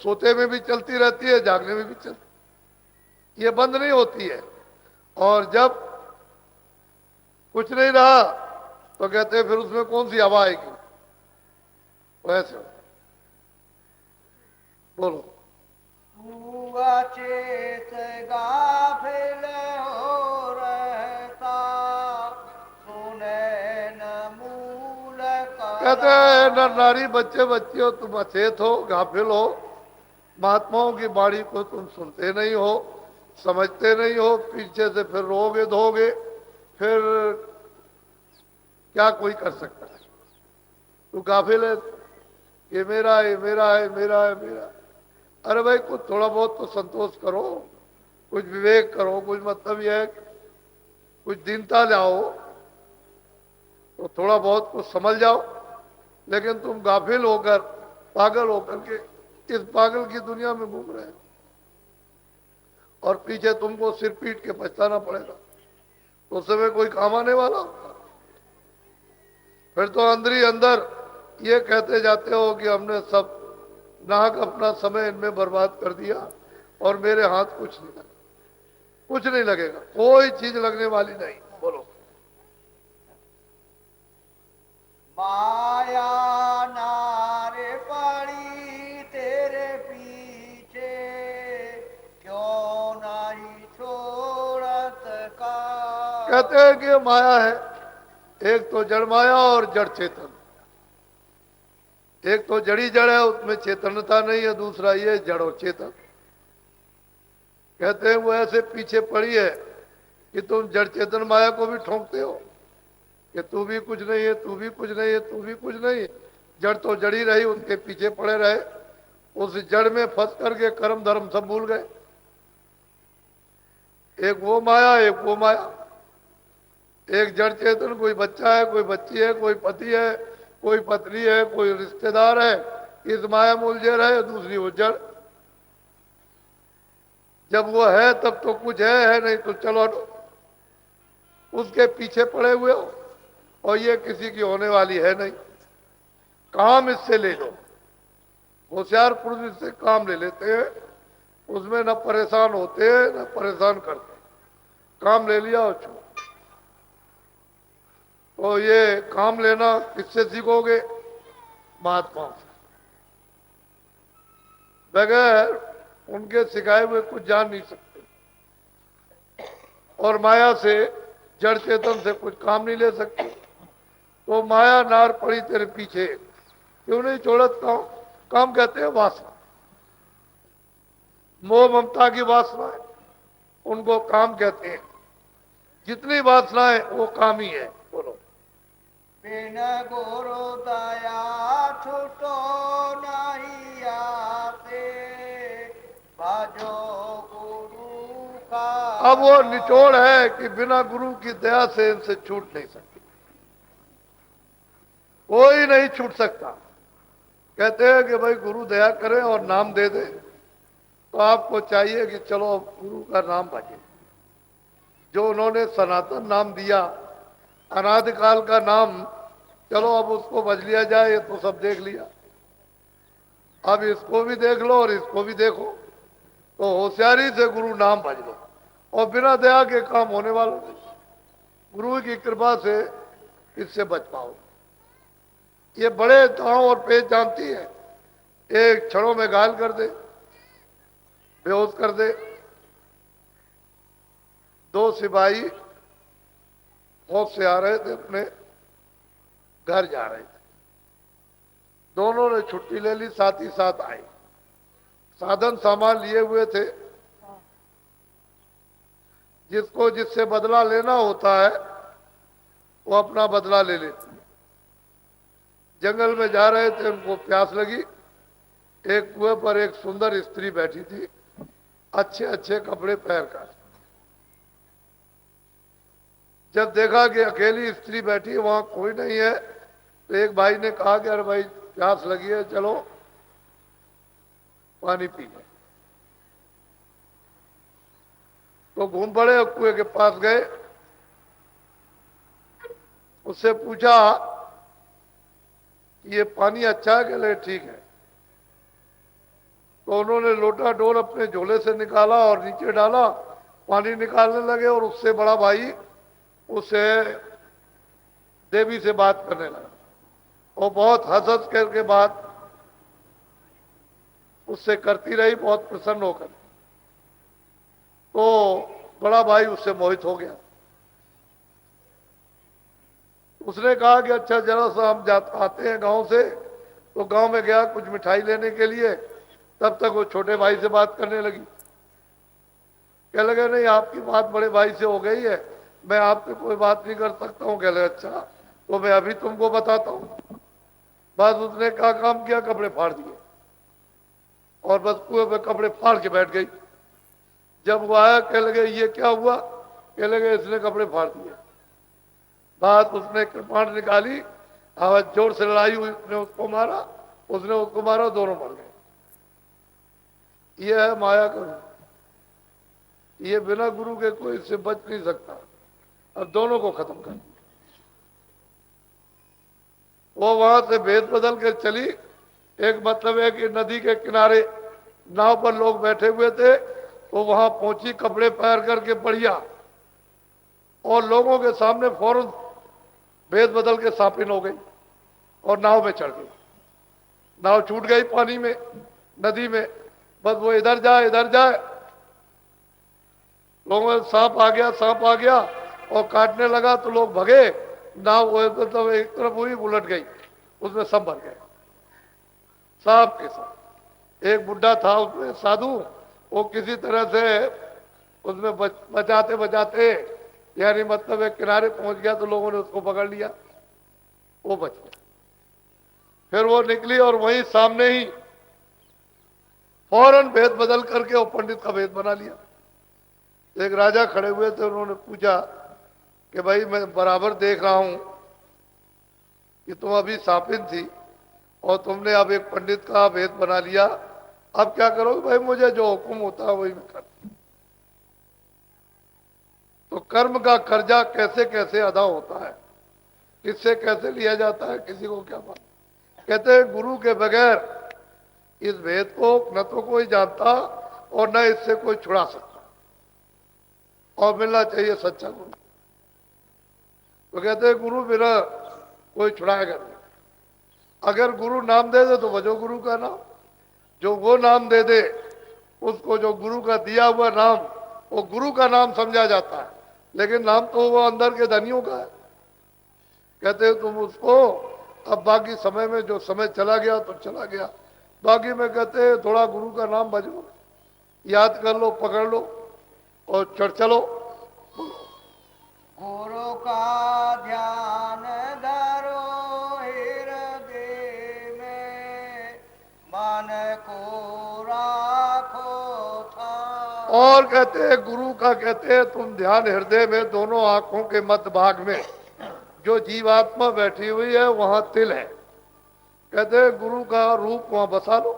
सोते में भी चलती रहती है, जागने में भी चलती, ये बंद नहीं होती है। और जब कुछ नहीं रहा तो कहते हैं फिर उसमें कौन सी हवा आएगी, वैसे बोलो। तू अचेत गाफिल हो रहता, सुने न मूल का। कहते हैं नर नारी बच्चे बच्ची हो, तुम अचेत हो, गाफिल हो, महात्माओं की वाणी को तुम सुनते नहीं हो, समझते नहीं हो, पीछे से फिर रोगे धोगे, फिर क्या कोई कर सकता है? तू गाफिल है, ये मेरा है, मेरा है, मेरा है, मेरा। अरे भाई कुछ थोड़ा बहुत तो संतोष करो, कुछ विवेक करो, कुछ मतलब यह है कुछ दीनता लाओ, तो थोड़ा बहुत कुछ समझ जाओ। लेकिन तुम गाफिल होकर, पागल होकर के इस पागल की दुनिया में घूम रहे हो, और पीछे तुमको सिर पीट के पछताना पड़ेगा, तो उस समय कोई काम आने वाला होगा? फिर तो अंदर ही अंदर ये कहते जाते हो कि हमने सब नाहक अपना समय इनमें बर्बाद कर दिया और मेरे हाथ कुछ नहीं लगा। कुछ नहीं लगेगा, कोई चीज लगने वाली नहीं। बोलो। माया नारे पड़ी तेरे पीछे, क्यों नहीं छोड़त का। कहते हैं कि माया है, एक तो जड़ माया और जड़ चेतन। एक तो जड़ी जड़ है, उसमें चेतनता नहीं है, दूसरा ये जड़ और चेतन। कहते हैं वो ऐसे पीछे पड़ी है कि तुम जड़ चेतन माया को भी ठोंकते हो कि तू भी कुछ नहीं है, तू भी कुछ नहीं है, तू भी कुछ नहीं है। जड़ तो जड़ी रही, उनके पीछे पड़े रहे, उस जड़ में फंस करके कर्म धर्म सब भूल गए। एक वो माया, एक वो माया। एक जड़ चेतन, कोई बच्चा है, कोई बच्ची है, कोई पति है, कोई पत्नी है, कोई रिश्तेदार है, इस माया में उलझे रहे। दूसरी वो जड़, जब वो है तब तो कुछ है नहीं तो चलो हटो, उसके पीछे पड़े हुए हो, और ये किसी की होने वाली है नहीं। काम इससे ले लो। होशियार पुरुष इससे काम ले लेते हैं, उसमें न परेशान होते हैं न परेशान करते। काम ले लिया और छोड़। तो ये काम लेना किससे सीखोगे? महात्माओं से। बगैर उनके सिखाए हुए कुछ जान नहीं सकते, और माया से, जड़ चेतन से कुछ काम नहीं ले सकते। तो माया नार पड़ी तेरे पीछे, क्यों नहीं छोड़त काम कहते हैं वासना। मोह ममता की वासनाएं, उनको काम कहते हैं। जितनी वासनाएं वो काम ही है। बोलो। बिन गुरु दया छूटो नहीं आते, भजो गुरु का। अब वो निचोड़ है कि बिना गुरु की दया से इनसे छूट नहीं सकती, कोई नहीं छूट सकता। कहते हैं कि भाई गुरु दया करे और नाम दे दे, तो आपको चाहिए कि चलो गुरु का नाम भजे। जो उन्होंने सनातन नाम दिया, अनादिकाल का नाम, चलो अब उसको भज लिया जाए। ये तो सब देख लिया, अब इसको भी देख लो और इसको भी देखो। तो होशियारी से गुरु नाम भज लो, और बिना दया के काम होने वाला नहीं। गुरु की कृपा से इससे बच पाओ। ये बड़े दांव और पेच जानती है, एक क्षणों में घायल कर दे, बेहोश कर दे। दो सिपाही फौज से आ रहे थे, अपने घर जा रहे थे। दोनों ने छुट्टी ले ली, साथ ही साथ आए। साधन सामान लिए हुए थे। जिसको जिससे बदला लेना होता है वो अपना बदला ले लेते हैं। जंगल में जा रहे थे, उनको प्यास लगी। एक कुएं पर एक सुंदर स्त्री बैठी थी, अच्छे अच्छे कपड़े पहनकर। जब देखा कि अकेली स्त्री बैठी, वहां कोई नहीं है, तो एक भाई ने कहा कि अरे भाई प्यास लगी है, चलो पानी पी ले। तो घूम पड़े और कुएं के पास गए। उससे पूछा कि ये पानी अच्छा है? कहले ठीक है। तो उन्होंने लोटा डोल अपने झोले से निकाला और नीचे डाला, पानी निकालने लगे। और उससे बड़ा भाई उससे देवी से बात करने लगा, और बहुत हंस हंस करके बात उससे करती रही, बहुत प्रसन्न होकर। तो बड़ा भाई उससे मोहित हो गया। उसने कहा कि अच्छा जरा सा हम आते हैं गांव से। तो गांव में गया कुछ मिठाई लेने के लिए, तब तक वो छोटे भाई से बात करने लगी। कह लगे नहीं, आपकी बात बड़े भाई से हो गई है, मैं आपसे कोई बात नहीं कर सकता हूँ। कह लगे अच्छा, तो मैं अभी तुमको बताता हूँ। बस उसने क्या काम किया, कपड़े फाड़ दिए, और बस कुएं पे कपड़े फाड़ के बैठ गई। जब वो आया, कह लगे ये क्या हुआ? कह लगे इसने कपड़े फाड़ दिए। बात उसने कृपाण निकाली, आवाज जोर से लड़ाई हुई, उसने उसको मारा, उसने उसको मारा, दोनों मर गए। ये है माया का रूप। ये बिना गुरु के कोई इससे बच नहीं सकता। अब दोनों को खत्म कर दिया। वो वहां से भेद बदल कर चली। एक मतलब है कि नदी के किनारे नाव पर लोग बैठे हुए थे, तो वहां पहुंची कपड़े पहन करके बढ़िया, और लोगों के सामने फौरन भेद बदल के सापिन हो गई और नाव में चढ़ गई। नाव छूट गई पानी में, नदी में। बस वो इधर जाए इधर जाए, लोगों में सांप आ गया, सांप आ गया और काटने लगा, तो लोग भगे। नाव मतलब एक तरफ हुई, उलट गई, उसमें सब भर गए सांप के साथ। एक बुढ़ा था उसमें साधु, वो किसी तरह से उसमें बचाते बचाते, यानी मतलब एक किनारे पहुंच गया, तो लोगों ने उसको पकड़ लिया, वो बच गया। फिर वो निकली और वहीं सामने ही फौरन भेद बदल करके वो पंडित का भेद बना लिया। एक राजा खड़े हुए थे, उन्होंने पूछा कि भाई मैं बराबर देख रहा हूं कि तुम अभी सापिन थी और तुमने अब एक पंडित का भेद बना लिया, अब क्या करोगे? भाई मुझे जो हुक्म होता है वही मैं करता हूं। तो कर्म का कर्जा कैसे कैसे अदा होता है, किससे कैसे लिया जाता है, किसी को क्या मालूम। कहते हैं गुरु के बगैर इस भेद को न तो कोई जानता और न इससे कोई छुड़ा सकता, और मिलना चाहिए सच्चा गुरु। तो कहते हैं गुरु बिना कोई छुड़ाएगा नहीं। अगर गुरु नाम दे दे तो बजो गुरु का नाम, जो वो नाम दे दे उसको, जो गुरु का दिया हुआ नाम, वो गुरु का नाम समझा जाता है, लेकिन नाम तो वो अंदर के धनियों का है। कहते हैं तुम उसको, अब बाकी समय में जो समय चला गया तो चला गया, बाकी में कहते हैं थोड़ा गुरु का नाम बजो, याद कर लो, पकड़ लो और चढ़ चलो। गुरु का ध्यान धरो हृदय में, मन को राखो था। और कहते हैं गुरु का, कहते हैं तुम ध्यान हृदय में, दोनों आंखों के मध्य भाग में जो जीवात्मा बैठी हुई है वहां तिल है। कहते हैं गुरु का रूप वहां बसा लो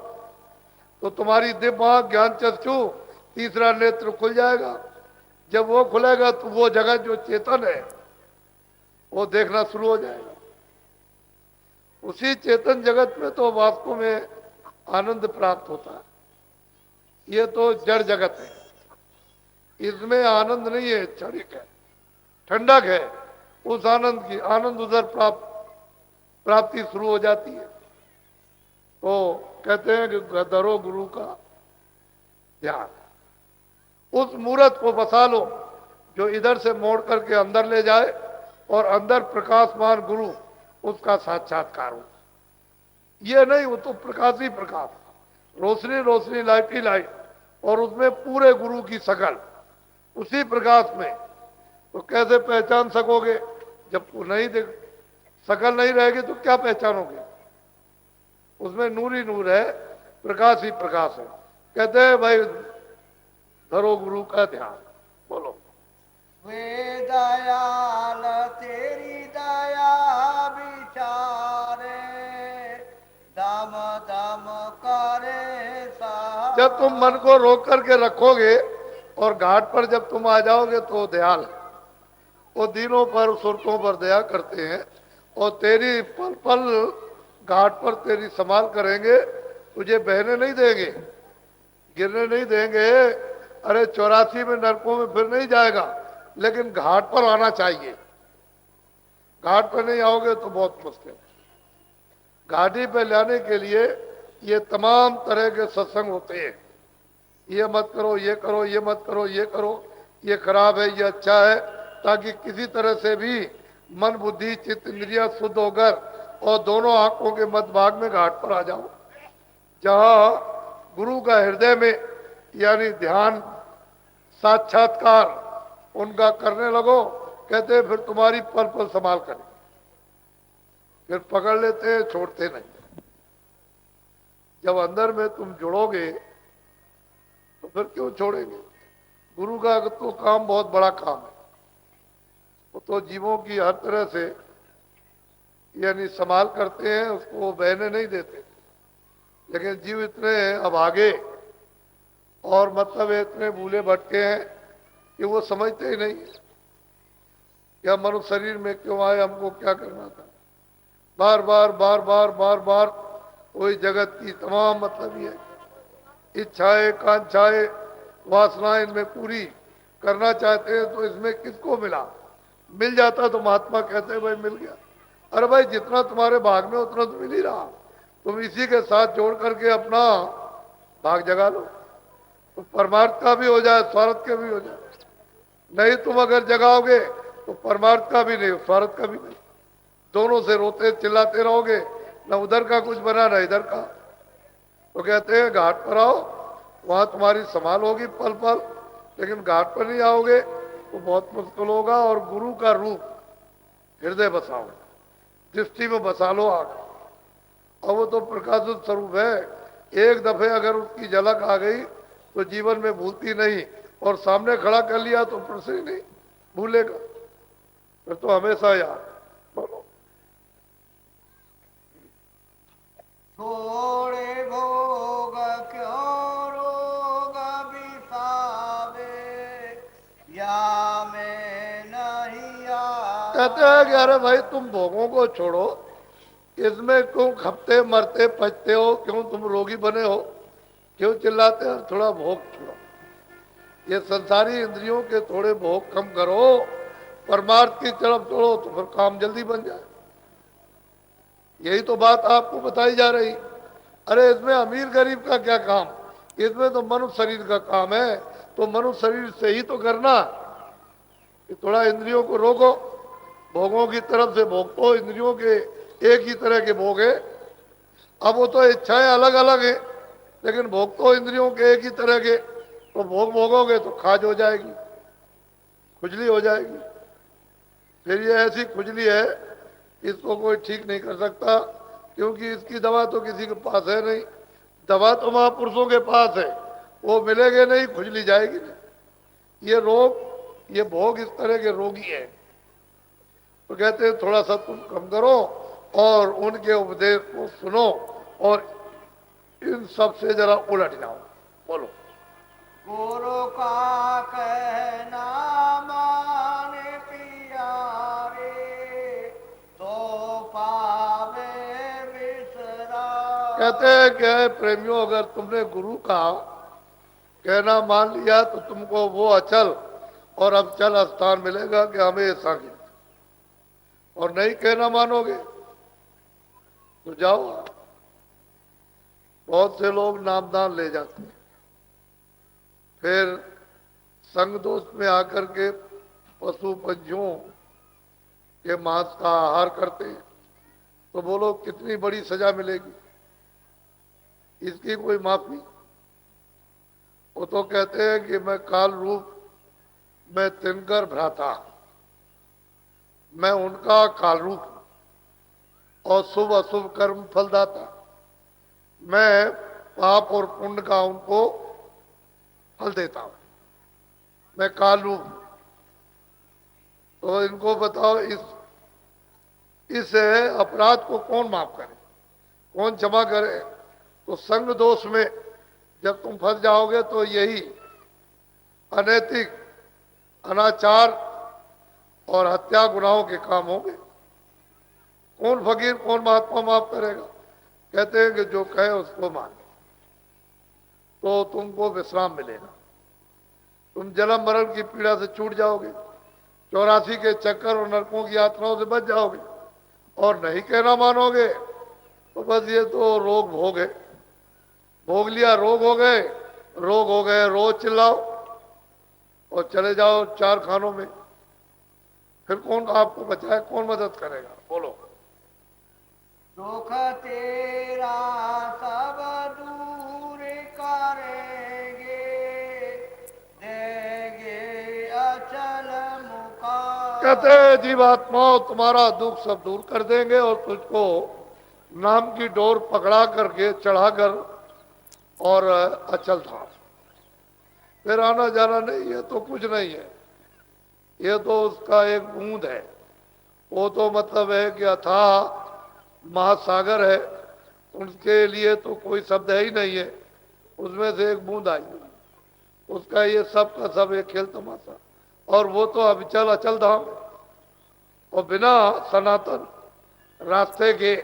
तो तुम्हारी दिव्य आंख, ज्ञान चक्षु, तीसरा नेत्र खुल जाएगा। जब वो खुलेगा तो वो जगत जो चेतन है वो देखना शुरू हो जाएगा। उसी चेतन जगत में तो वास्तव में आनंद प्राप्त होता है। ये तो जड़ जगत है, इसमें आनंद नहीं है, क्षणिक है, ठंडक है। उस आनंद की, आनंद उधर प्राप्ति शुरू हो जाती है। तो कहते हैं कि धरो गुरु का ध्यान, उस मूर्त को बसा लो जो इधर से मोड़ करके अंदर ले जाए और अंदर प्रकाशमान गुरु उसका साक्षात्कार हो। ये नहीं, वो तो प्रकाश ही प्रकाश, रोशनी रोशनी, लाइट ही लाइट, और उसमें पूरे गुरु की शकल उसी प्रकाश में। तो कैसे पहचान सकोगे जब वो नहीं देख, शकल नहीं रहेगी तो क्या पहचानोगे? उसमें नूर ही नूर है, प्रकाश ही प्रकाश है। कहते हैं भाई धरो गुरु का ध्यान। बोलो। वे दयाल तेरी दया विचारे, दम दम करे सा। जब तुम मन को रोक करके रखोगे और घाट पर जब तुम आ जाओगे तो दयाल है, वो दिनों पर सुरतों पर दया करते हैं और तेरी पल पल घाट पर तेरी संभाल करेंगे, तुझे बहने नहीं देंगे, गिरने नहीं देंगे। अरे 84 में नरकों में फिर नहीं जाएगा, लेकिन घाट पर आना चाहिए। घाट पर नहीं आओगे तो बहुत मुश्किल। घाटी पे लाने के लिए ये तमाम तरह के सत्संग होते हैं। ये मत करो, ये करो, ये मत करो, ये करो, ये खराब है, ये अच्छा है, ताकि किसी तरह से भी मन बुद्धि चित्त इंद्रिया शुद्ध होकर और दोनों आंखों के मध्य भाग में घाट पर आ जाओ, जहां गुरु का हृदय में यानी ध्यान साक्षात्कार उनका करने लगो। कहते हैं फिर तुम्हारी पल पल संभाल करें, फिर पकड़ लेते हैं, छोड़ते नहीं। जब अंदर में तुम जुड़ोगे तो फिर क्यों छोड़ेंगे? गुरु का तो काम बहुत बड़ा काम है, वो तो जीवों की हर तरह से यानी संभाल करते हैं, उसको बहने नहीं देते। लेकिन जीव इतने अब आगे और मतलब इतने भूले भटके हैं कि वो समझते ही नहीं क्या मनुष्य शरीर में क्यों आए, हमको क्या करना था। बार बार बार बार बार बार वही जगत की तमाम मतलब ये इच्छाएं, कांक्षाएं, वासनाएं इनमें पूरी करना चाहते हैं। तो इसमें किसको मिला? मिल जाता तो महात्मा कहते हैं भाई मिल गया। अरे भाई जितना तुम्हारे भाग में उतना तो मिल ही रहा, तुम इसी के साथ जोड़ करके अपना भाग जगा लो तो परमार्थ का भी हो जाए, स्वार्थ का भी हो जाए। नहीं तुम अगर जगाओगे तो परमार्थ का भी नहीं, स्वार्थ का भी नहीं, दोनों से रोते चिल्लाते रहोगे, न उधर का कुछ बना न इधर का। तो कहते हैं घाट पर आओ, वहां तुम्हारी संभाल होगी पल पल, लेकिन घाट पर नहीं आओगे तो बहुत मुश्किल होगा। और गुरु का रूप हृदय बसाओ, दृष्टि में बसा लो आग, और वो तो प्रकाशित स्वरूप है। एक दफे अगर उसकी झलक आ गई तो जीवन में भूलती नहीं, और सामने खड़ा कर लिया तो प्रश्न ही नहीं भूलेगा, फिर तो हमेशा याद। बोलो। थोड़े भोग क्यों रोग बिसावे, या मैं नहीं कहते हैं कि अरे भाई तुम भोगों को छोड़ो, इसमें क्यों खपते मरते पचते हो, क्यों तुम रोगी बने हो, क्यों चिल्लाते हो, थोड़ा भोग छोड़ो। ये संसारी इंद्रियों के थोड़े भोग कम करो, परमार्थ की तरफ चलो तो फिर काम जल्दी बन जाए। यही तो बात आपको बताई जा रही। अरे इसमें अमीर गरीब का क्या काम, इसमें तो मनुष्य शरीर का काम है, तो मनुष्य शरीर से ही तो करना कि थोड़ा इंद्रियों को रोको, भोगों की तरफ से भोग तो इंद्रियों के एक ही तरह के भोग है। अब वो तो इच्छाएं अलग अलग है, लेकिन भोग तो इंद्रियों के एक ही तरह के, तो भोग भोगोगे तो खाज हो जाएगी, खुजली हो जाएगी। फिर ये ऐसी खुजली है, इसको कोई ठीक नहीं कर सकता, क्योंकि इसकी दवा तो किसी के पास है नहीं। दवा तो महापुरुषों के पास है, वो मिलेंगे नहीं, खुजली जाएगी नहीं। ये रोग, ये भोग इस तरह के रोगी है। तो कहते हैं थोड़ा सा तुम कम करो और उनके उपदेश को सुनो और इन सब से जरा उलट जाओ। बोलो। गुरु का कहना माने पियारे, तो पावे विश्राम। कहते हैं कि प्रेमियों, अगर तुमने गुरु का कहना मान लिया तो तुमको वो अचल और अबचल स्थान मिलेगा कि हमेशा की। और नहीं कहना मानोगे तो जाओ। बहुत से लोग नामदान ले जाते हैं, फिर संग दोष में आकर के पशु पंछियों के मांस का आहार करते हैं, तो बोलो कितनी बड़ी सजा मिलेगी, इसकी कोई माफी? वो तो कहते हैं कि मैं काल रूप में तिनकर भ्राता, मैं उनका काल रूप और शुभ अशुभ कर्म फलदाता, मैं पाप और पुण्य का उनको फल देता हूं, मैं काल रूप। तो इनको बताओ, इस अपराध को कौन माफ करे, कौन क्षमा करे? तो संग दोष में जब तुम फंस जाओगे तो यही अनैतिक, अनाचार और हत्या गुनाहों के काम होंगे। कौन फकीर, कौन महात्मा माफ करेगा? कहते हैं कि जो कहे उसको मान, तो तुमको विश्राम मिलेगा, तुम जन्म मरण की पीड़ा से छूट जाओगे, 84 के चक्कर और नरकों की यात्राओं से बच जाओगे। और नहीं कहना मानोगे तो बस ये तो रोग भोग है, भोग लिया रोग हो गए, रोग हो गए, रोज चिल्लाओ और चले जाओ 4 खानों में। फिर कौन आपको बचाए, कौन मदद करेगा? बोलो। दुख तेरा सब दूर करेंगे, देंगे अचल मुकाम। कहते हैं जीवात्माओं तुम्हारा दुख सब दूर कर देंगे और तुझको नाम की डोर पकड़ा करके चढ़ाकर और अचल था। फिर आना जाना नहीं है तो कुछ नहीं है, ये तो उसका एक बूंद है। वो तो मतलब है कि अथाह महासागर है, उसके लिए तो कोई शब्द है ही नहीं है, उसमें से एक बूंद आई, उसका ये सब का सब एक खेल तमाशा। और वो तो अविचल अचल धाम, और बिना सनातन रास्ते के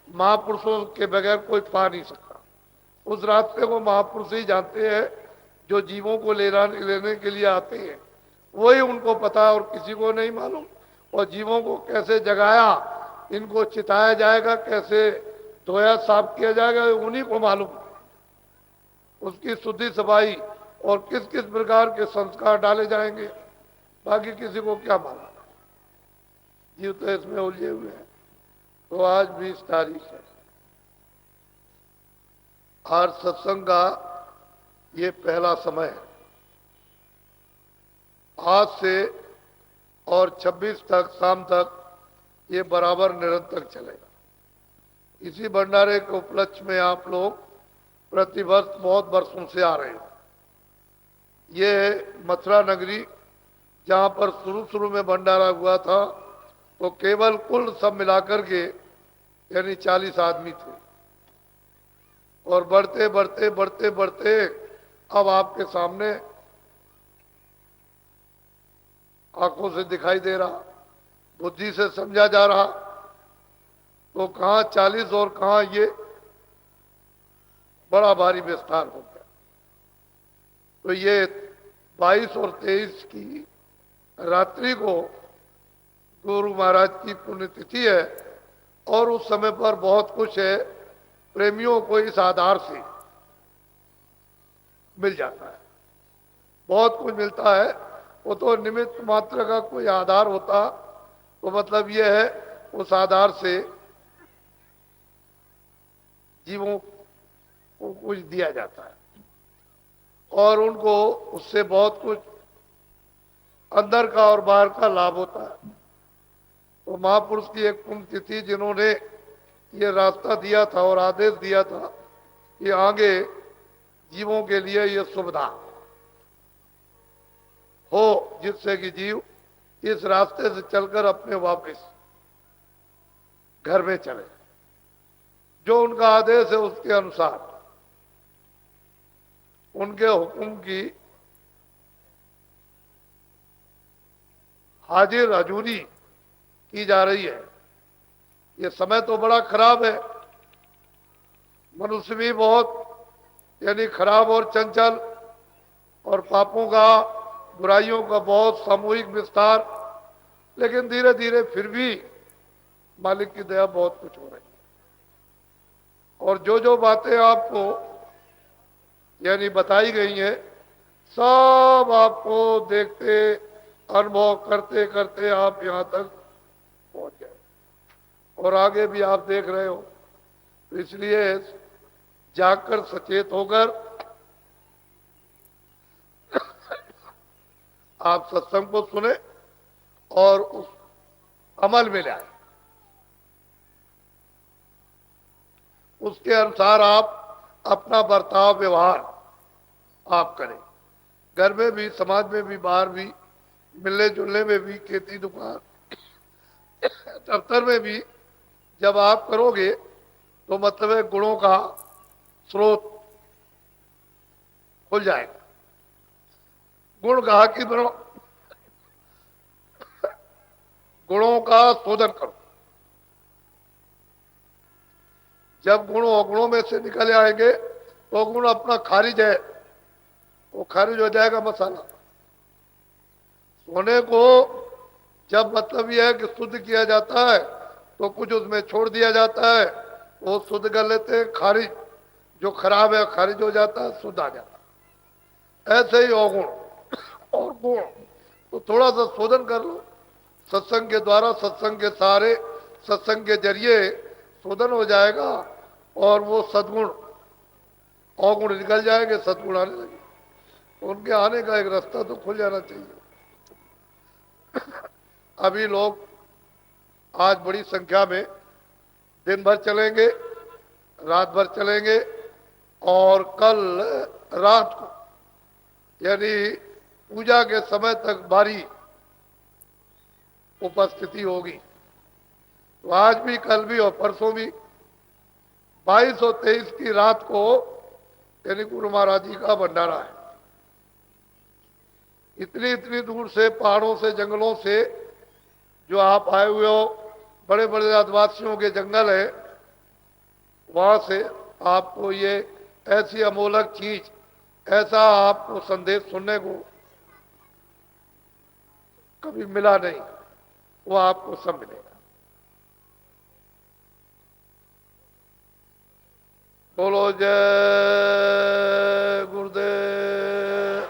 महापुरुषों के बगैर कोई पा नहीं सकता। उस रास्ते को महापुरुष ही जानते हैं, जो जीवों को लेने के लिए आते हैं, वही उनको पता है और किसी को नहीं मालूम। और जीवों को कैसे जगाया, इनको चिताया जाएगा, कैसे धोया साफ किया जाएगा, उन्हीं को मालूम। उसकी शुद्धि सफाई और किस किस प्रकार के संस्कार डाले जाएंगे, बाकी किसी को क्या मालूम। जीव तो इसमें उलझे हुए हैं। तो आज 20 तारीख है, आज सत्संग का ये पहला समय है। आज से और 26 तक शाम तक ये बराबर निरंतर चलेगा। इसी भंडारे के उपलक्ष्य में आप लोग प्रतिवर्ष बहुत वर्षों से आ रहे हैं। ये मथुरा नगरी जहाँ पर शुरू शुरू में भंडारा हुआ था तो केवल कुल सब मिलाकर के यानी 40 आदमी थे, और बढ़ते बढ़ते बढ़ते बढ़ते अब आपके सामने आंखों से दिखाई दे रहा, बुद्धि से समझा जा रहा, तो कहाँ 40 और कहाँ ये बड़ा भारी विस्तार हो गया। तो ये 22 और 23 की रात्रि को गुरु महाराज की पुण्यतिथि है, और उस समय पर बहुत कुछ है, प्रेमियों को इस आधार से मिल जाता है, बहुत कुछ मिलता है। वो तो निमित्त मात्र का कोई आधार होता तो मतलब ये है उस आधार से जीवों को कुछ दिया जाता है, और उनको उससे बहुत कुछ अंदर का और बाहर का लाभ होता है। तो महापुरुष की एक पुण्यतिथि जिन्होंने ये रास्ता दिया था और आदेश दिया था कि आगे जीवों के लिए ये सुविधा हो, जिससे कि जीव इस रास्ते से चलकर अपने वापस घर में चले, जो उनका आदेश है उसके अनुसार उनके हुक्म की हाजिर हजूरी की जा रही है। ये समय तो बड़ा खराब है, मनुष्य भी बहुत यानी खराब और चंचल, और पापों का बुराइयों का बहुत सामूहिक विस्तार, लेकिन धीरे धीरे फिर भी मालिक की दया बहुत कुछ हो रही है। और जो जो बातें आपको यानी बताई गई हैं सब आपको देखते अनुभव करते करते आप यहाँ तक पहुंच गए, और आगे भी आप देख रहे हो। इसलिए जागकर सचेत होकर आप सत्संग को सुने और उस अमल में लाए, उसके अनुसार आप अपना बर्ताव व्यवहार आप करें, घर में भी, समाज में भी, बाहर भी, मिलने जुलने में भी, खेती दुकान दफ्तर में भी जब आप करोगे तो मतलब है गुणों का स्रोत खुल जाएगा। गुण कहा कि गुणों का शोधन करो। जब गुण अवगुणों में से निकल आएंगे तो गुण अपना खारिज है, वो खारिज हो जाएगा मसाला। सोने को जब मतलब यह है कि शुद्ध किया जाता है तो कुछ उसमें छोड़ दिया जाता है, वो शुद्ध कर लेते हैं, खारिज जो खराब है खारिज हो जाता है, शुद्ध आ जाता है। ऐसे ही अवगुण और गुण तो थोड़ा सा शोधन कर लो सत्संग के द्वारा, सत्संग के सहारे, सत्संग के जरिए शोधन हो जाएगा, और वो सद्गुण अवगुण निकल जाएंगे, सद्गुण आने लगे। उनके आने का एक रास्ता तो खुल जाना चाहिए। अभी लोग आज बड़ी संख्या में दिन भर चलेंगे, रात भर चलेंगे, और कल रात को यानी पूजा के समय तक भारी उपस्थिति होगी। तो आज भी, कल भी और परसों भी 22 और 23 की रात को यानी गुरु महाराज जी का भंडारा है। इतनी इतनी दूर से, पहाड़ों से, जंगलों से जो आप आए हुए हो, बड़े बड़े आदिवासियों के जंगल है, वहां से आपको ये ऐसी अमोलक चीज, ऐसा आपको संदेश सुनने को कभी मिला नहीं, वो आपको सब मिलेगा। बोलो जय गुरुदेव।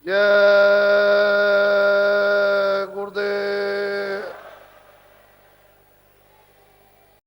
जय